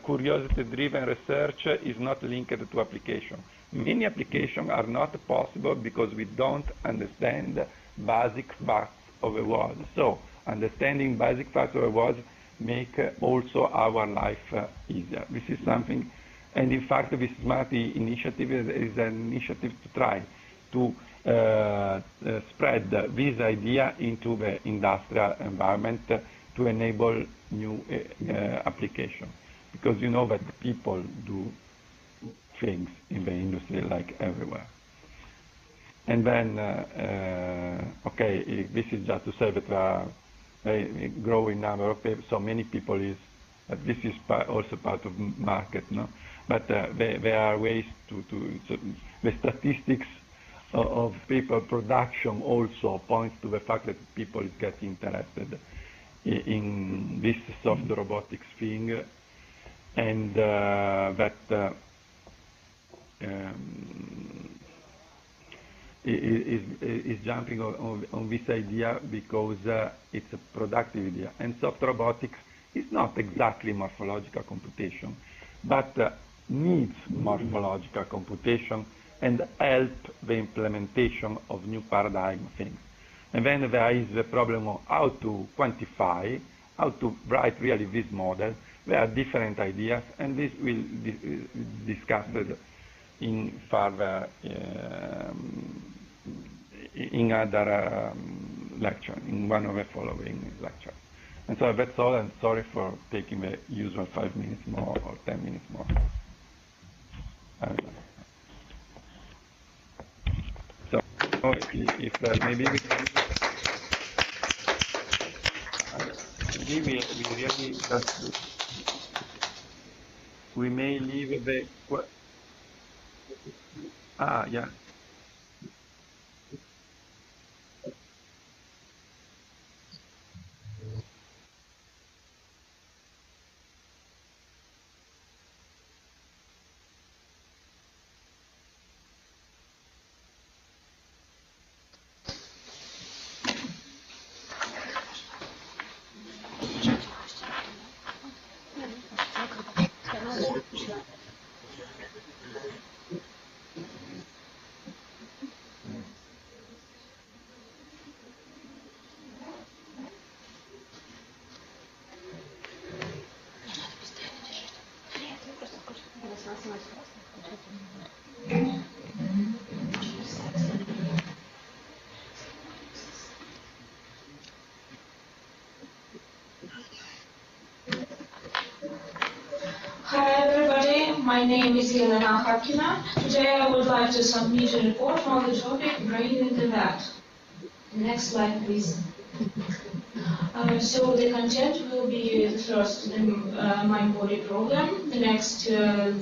curiosity-driven research is not linked to application. Many applications are not possible because we don't understand basic facts of the world. So understanding basic facts of the world make also our life easier. This is something, and in fact this SMARTI initiative is an initiative to try to spread this idea into the industrial environment to enable new application. Because you know that people do things in the industry like everywhere. And then, okay, this is just to say that there are a growing number of people, so many people is, this is also part of market, no? But there are ways so the statistics of paper production also points to the fact that people is getting interested in this soft robotics thing, and that is jumping on this idea because it's a productive idea. And soft robotics is not exactly morphological computation, but needs morphological computation and help the implementation of new paradigm things. And then there is the problem of how to quantify, how to write really this model. There are different ideas, and this will be discussed in further in other lecture, in one of the following lectures. And so that's all, and sorry for taking the usual 5 minutes more or 10 minutes more. So if maybe we can, maybe we really just, we may leave the, yeah. Hi everybody, my name is Elena Harkina. Today I would like to submit a report on the topic Brain in the Vat. Next slide please. So the content will will be the first mind-body problem. The next,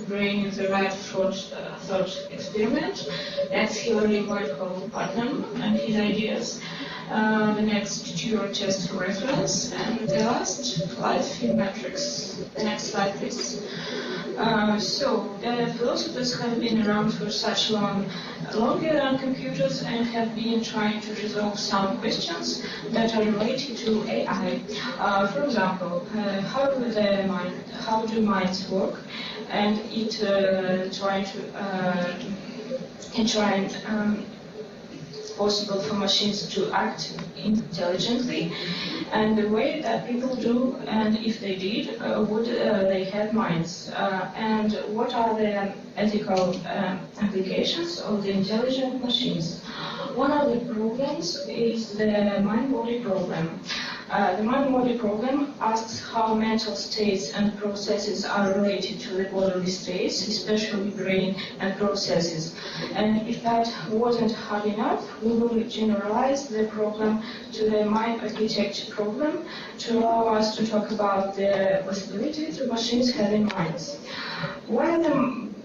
brain is the right thought experiment. That's Hillary Whitehall Putnam and his ideas. The next, Turing test for reference. And the last, life in matrix. The next slide, please. Philosophers have been around for such longer than computers and have been trying to resolve some questions that are related to AI. For example, how do minds work? And it's possible for machines to act intelligently, and the way that people do, and if they did, would they have minds? And what are the ethical applications of the intelligent machines? One of the problems is the mind-body problem. The mind-body problem asks how mental states and processes are related to the bodily states, especially brain and processes. And if that wasn't hard enough, we will generalize the problem to the mind architecture problem to allow us to talk about the possibilities of machines having minds. Why is the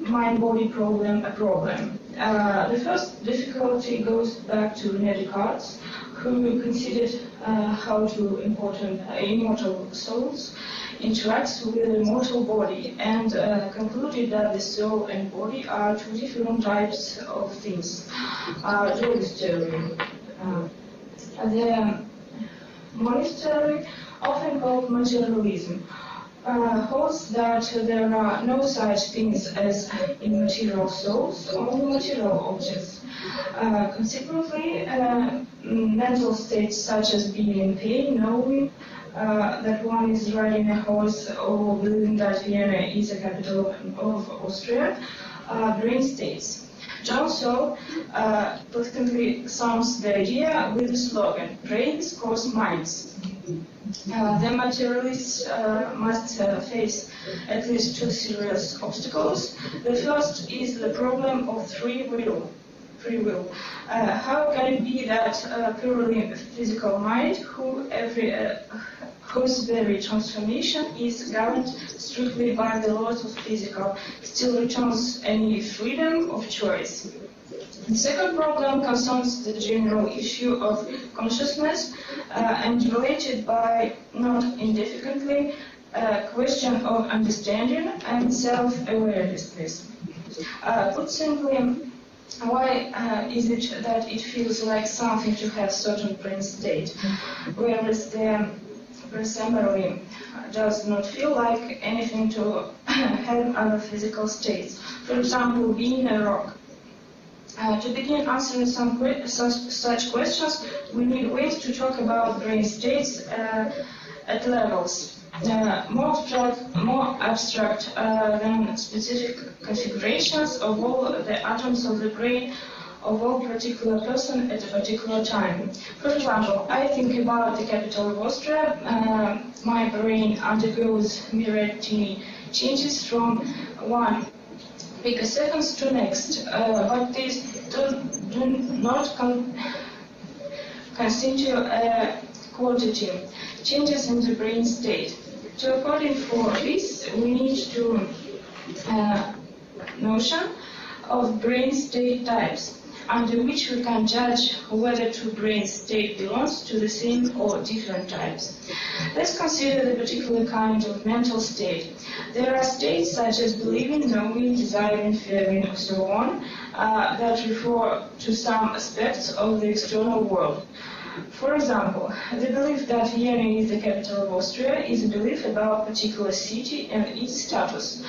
mind-body problem a problem? The first difficulty goes back to René Descartes, who considered how two immortal souls interacts with the mortal body, and concluded that the soul and body are two different types of things. Joyce theory. The monist theory, often called materialism, holds that there are no such things as immaterial souls, only material objects. Consequently, mental states such as being in pain, knowing that one is riding a horse, or believing that Vienna is the capital of Austria, brain states. John Saul constantly sums the idea with the slogan, brains cause minds. The materialists must face at least two serious obstacles. The first is the problem of free will. How can it be that a purely physical mind, whose very transformation is governed strictly by the laws of physical, still retains any freedom of choice? The second problem concerns the general issue of consciousness and related by not indefinitely question of understanding and self-awareness. Put simply, why is it that it feels like something to have certain brain state, whereas the presumably does not feel like anything to have other physical states? For example, being a rock. To begin answering such questions, we need ways to talk about brain states at levels more abstract than specific configurations of all the atoms of the brain of all particular person at a particular time. For example, I think about the capital of Austria. My brain undergoes myriad tiny changes from one picoseconds to next, but these do not constitute quantity changes in the brain state. To according for this, we need to notion of brain state types, under which we can judge whether two brain state belongs to the same or different types. Let's consider the particular kind of mental state. There are states such as believing, knowing, desiring, fearing, and so on, that refer to some aspects of the external world. For example, the belief that Vienna is the capital of Austria is a belief about a particular city and its status.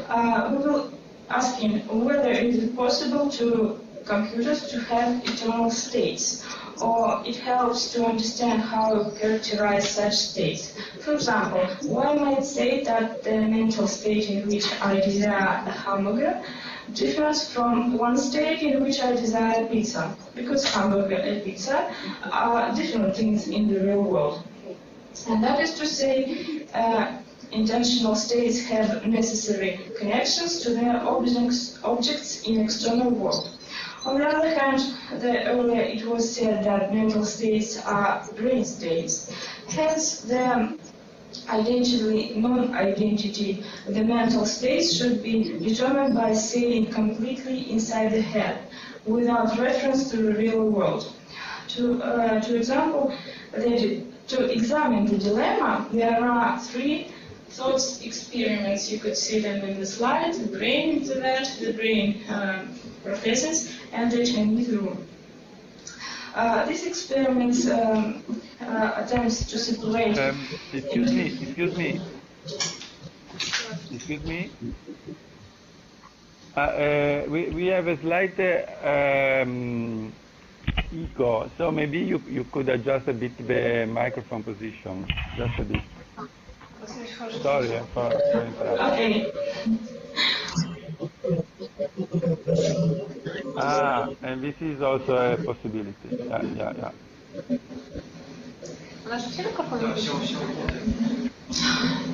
We will ask him whether it is possible to computers to have eternal states, or it helps to understand how to characterize such states. For example, one might say that the mental state in which I desire a hamburger differs from one state in which I desire pizza, because hamburger and pizza are different things in the real world. And that is to say, intentional states have necessary connections to their objects in external world. On the other hand, earlier it was said that mental states are brain states. Hence, the identity, non-identity, the mental states should be determined by staying completely inside the head, without reference to the real world. To examine the dilemma, there are three thought experiments. You could see them in the slide: the brain, the brain processes, and the Chinese room. These experiments attempts to separate. Excuse me. We have a slight echo, so maybe you could adjust a bit the microphone position, just a bit. Sorry for interrupting. Okay. And this is also a possibility. Yeah.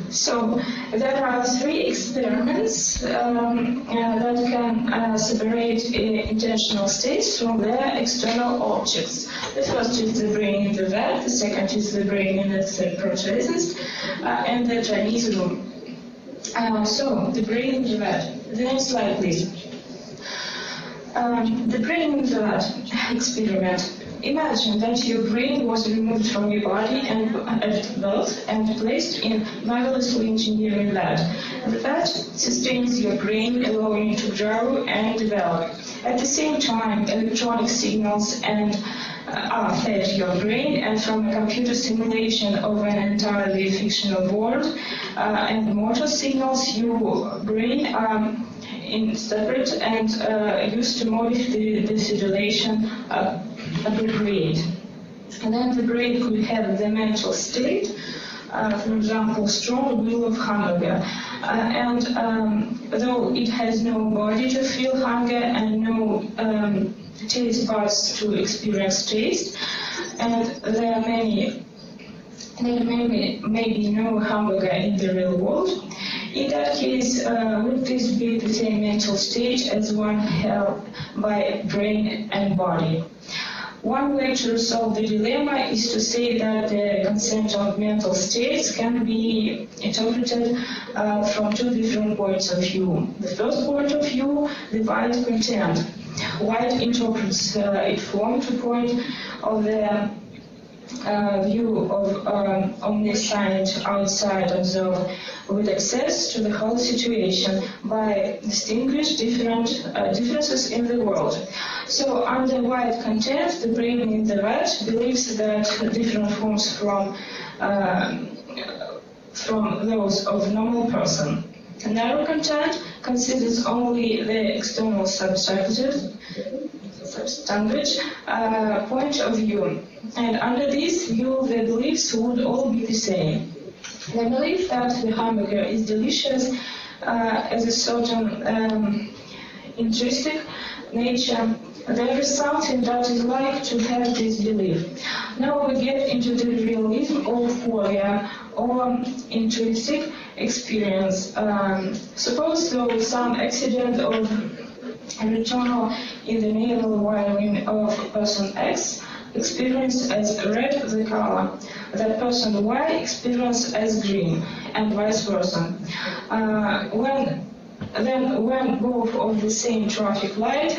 So there are three experiments that can separate intentional states from their external objects. The first is the brain in the vat, the second is the brain in its processes, and the Chinese room. So the brain in the vat. The next slide, please. The brain in the vat experiment. Imagine that your brain was removed from your body at birth and placed in marvelously engineered lab. The vat sustains your brain, allowing you to grow and develop. At the same time, electronic signals are fed your brain, and from a computer simulation of an entirely fictional world and motor signals, your brain are separate and used to modify the situation appropriate. And then the brain could have the mental state, for example, strong will of hunger. Though it has no body to feel hunger and no taste buds to experience taste, and there may be no hamburger in the real world. In that case, would this be the same mental state as one held by brain and body? One way to resolve the dilemma is to say that the concept of mental states can be interpreted from two different points of view. The first point of view, the wide content. White interprets it from the point of the view of omniscient outside observer with access to the whole situation by distinguish differences in the world. So under wide content, the brain in the vat believes that different forms from those of normal person. Narrow content considers only the external substantive point of view, and under this view the beliefs would all be the same. They believe that the hamburger is delicious as a certain intrinsic nature. There is something that is like to have this belief. Now we get into the realism of qualia or intrinsic experience. Suppose there was some accident or return in the neural wiring of person X experienced as red the color, that person Y experienced as green, and vice versa. When both of the same traffic light,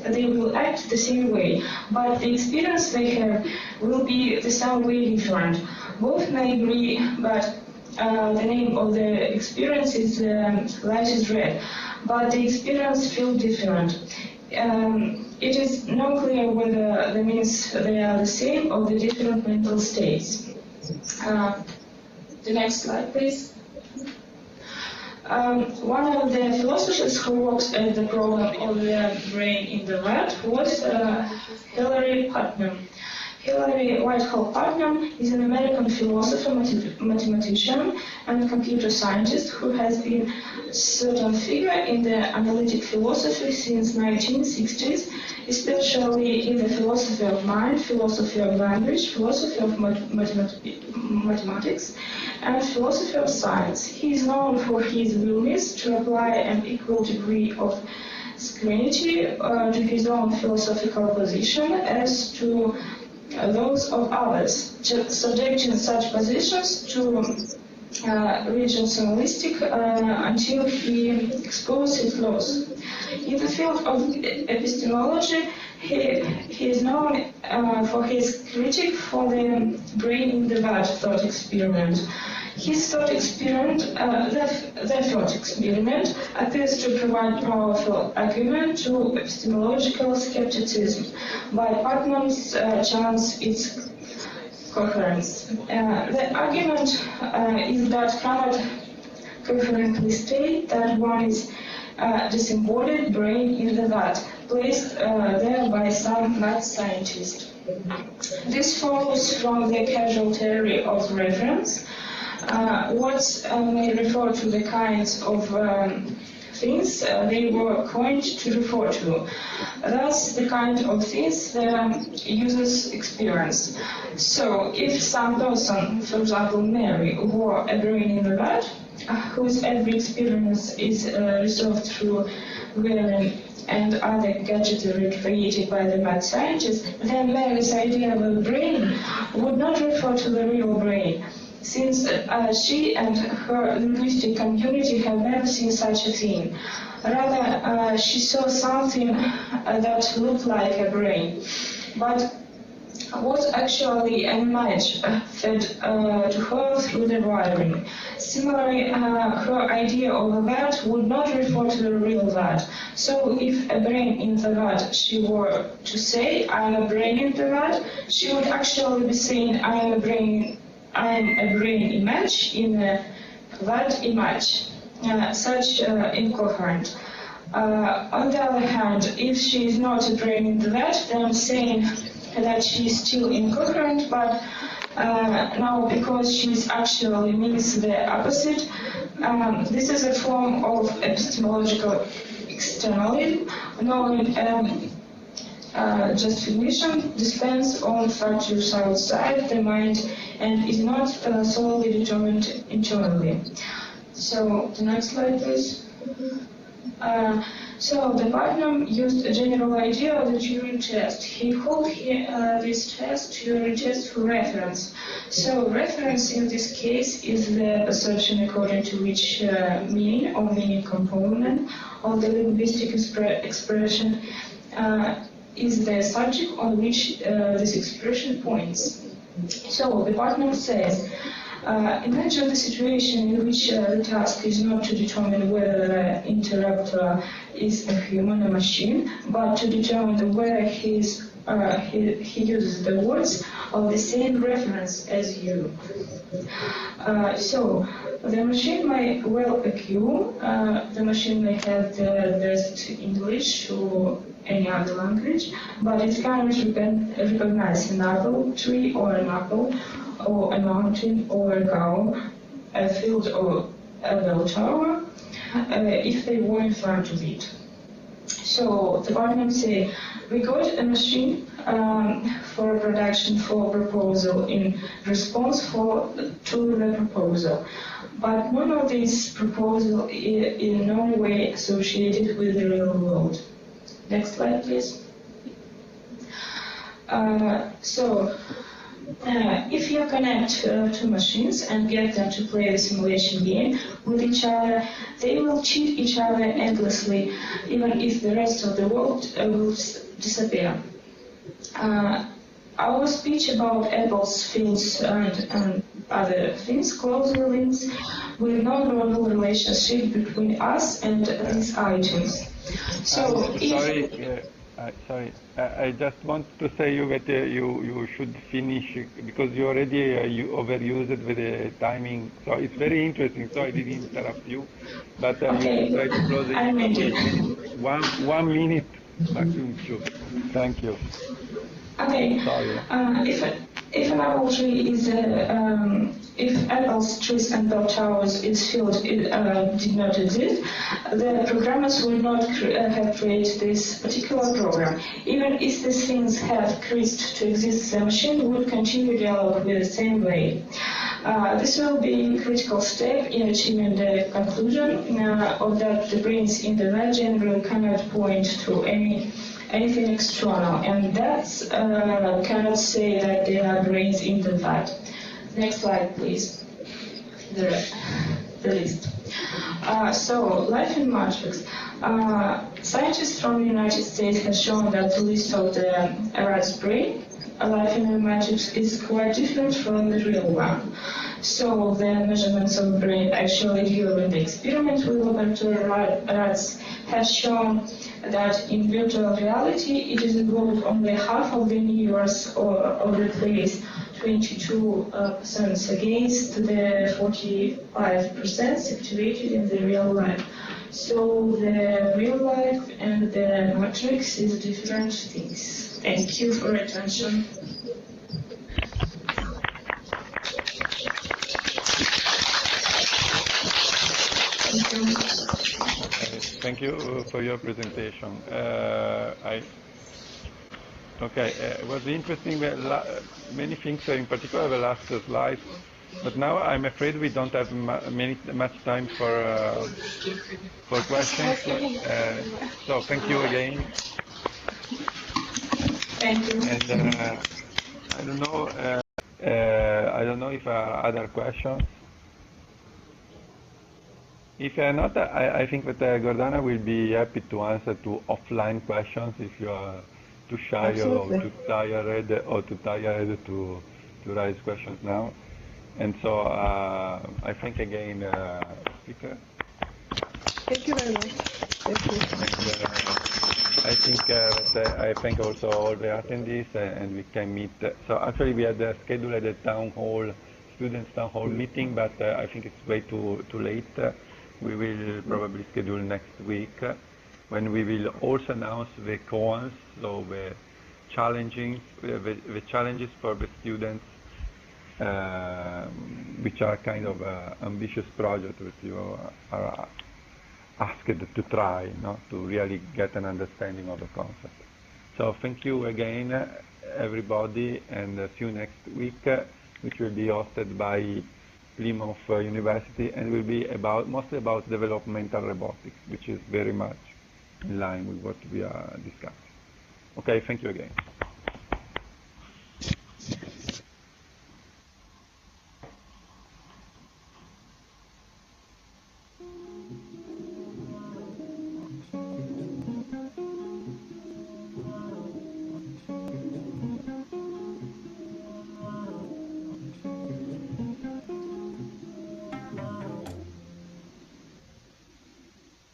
they will act the same way, but the experience they have will be the same way different. Both may agree, but the name of the experience is light is red, but the experience feels different. It is not clear whether that means they are the same or the different mental states. The next slide, please. One of the philosophers who worked at the problem of the brain in the vat was Hilary Putnam. Hilary Whitehall Putnam is an American philosopher, mathematician, and computer scientist who has been a certain figure in the analytic philosophy since 1960s, especially in the philosophy of mind, philosophy of language, philosophy of mathematics, and philosophy of science. He is known for his willingness to apply an equal degree of scrutiny to his own philosophical position as to those of others, subjecting such positions to regionalistic until he exposed its laws. In the field of epistemology, he is known for his critique for the brain in the vat thought experiment. His thought experiment, the thought experiment, appears to provide powerful argument to epistemological skepticism, while Putnam's challenge its coherence. The argument is that cannot coherently state that one is disembodied brain in the vat, placed there by some mad scientist. This follows from the causal theory of reference. What may refer to the kinds of things they were coined to refer to. Thus, the kind of things the users experience. So, if some person, for example Mary, wore a brain in the vat, whose every experience is resolved through wearing and other gadgetry created by the mad scientist, then Mary's idea of a brain would not refer to the real brain, since she and her linguistic community have never seen such a thing. Rather, she saw something that looked like a brain, but was actually an image fed to her through the wiring. Similarly, her idea of a vat would not refer to the real vat. So if a brain in the vat she were to say, I am a brain in the vat, she would actually be saying, I am a brain image in a vat image. Such incoherent. On the other hand, if she is not a brain in the vat, then I'm saying that she is still incoherent, but now because she actually means the opposite, this is a form of epistemological externalism, knowing justification depends on factors outside the mind and is not solely determined internally. So, the next slide, please. So, the Putnam used a general idea of the Turing test. He called this test Turing test for reference. So, reference in this case is the perception according to which meaning or meaning component of the linguistic expression is the subject on which this expression points. So, the Putnam says, imagine the situation in which the task is not to determine whether the interrupter is a human or machine, but to determine whether he uses the words of the same reference as you. So, the machine may well assume, the machine may have the best English or any other language, but it cannot recognize an apple tree or an apple, or a mountain or a cow, a field or a bell tower, if they were in front of it. So the Putnam say, we got a machine for production for proposal in response to the proposal, but none of these proposals is in no way associated with the real world. Next slide, please. If you connect two machines and get them to play the simulation game with each other, they will cheat each other endlessly, even if the rest of the world will disappear. Our speech about apples, fields, and other things closely links with non-verbal relationship between us and these items. So, Sorry, I just want to say you that you should finish because you already you overused it with the timing. So it's very interesting. So I didn't interrupt you, but okay. you try to close it. I made it. 1 minute maximum. Sure. Thank you. Okay. Sorry. If an apple tree is if apples, trees, and bell towers is field did not exist, the programmers would not have created this particular program. Even if these things had ceased to exist, the machine would continue dialogue with the same way. This will be a critical step in achieving the conclusion of that the brains in the vat generally cannot point to anything external, and that cannot say that they are brains in the vat. Next slide, please. the list. So, life in matrix. Scientists from the United States have shown that the list of the rat's brain, life in a matrix, is quite different from the real one. So, the measurements of the brain actually during the experiment with laboratory rats have shown that in virtual reality it is involved only half of the neurons of the place, 22% against the 45% activated in the real life. So the real life and the matrix is different things. Thank you for your attention. Thank you for your presentation. It was interesting. Many things, in particular the last slide. But now I'm afraid we don't have much time for questions. So thank you again. Thank you. And I don't know if there are other questions. If not, I think that Gordana will be happy to answer to offline questions if you are too shy Absolutely. or too tired to raise questions now. And so I thank again speaker. Thank you very much. Thank you. And, I think that I thank also all the attendees and we can meet. So actually we had scheduled a town hall, students town hall meeting, but I think it's way too late. We will probably schedule next week when we will also announce the coans, so the challenges for the students, which are kind of ambitious project that you are asked to try, to really get an understanding of the concept. So thank you again, everybody, and see you next week, which will be hosted by Plymouth University, and will be mostly about developmental robotics, which is very much in line with what we are discussing. Okay, thank you again.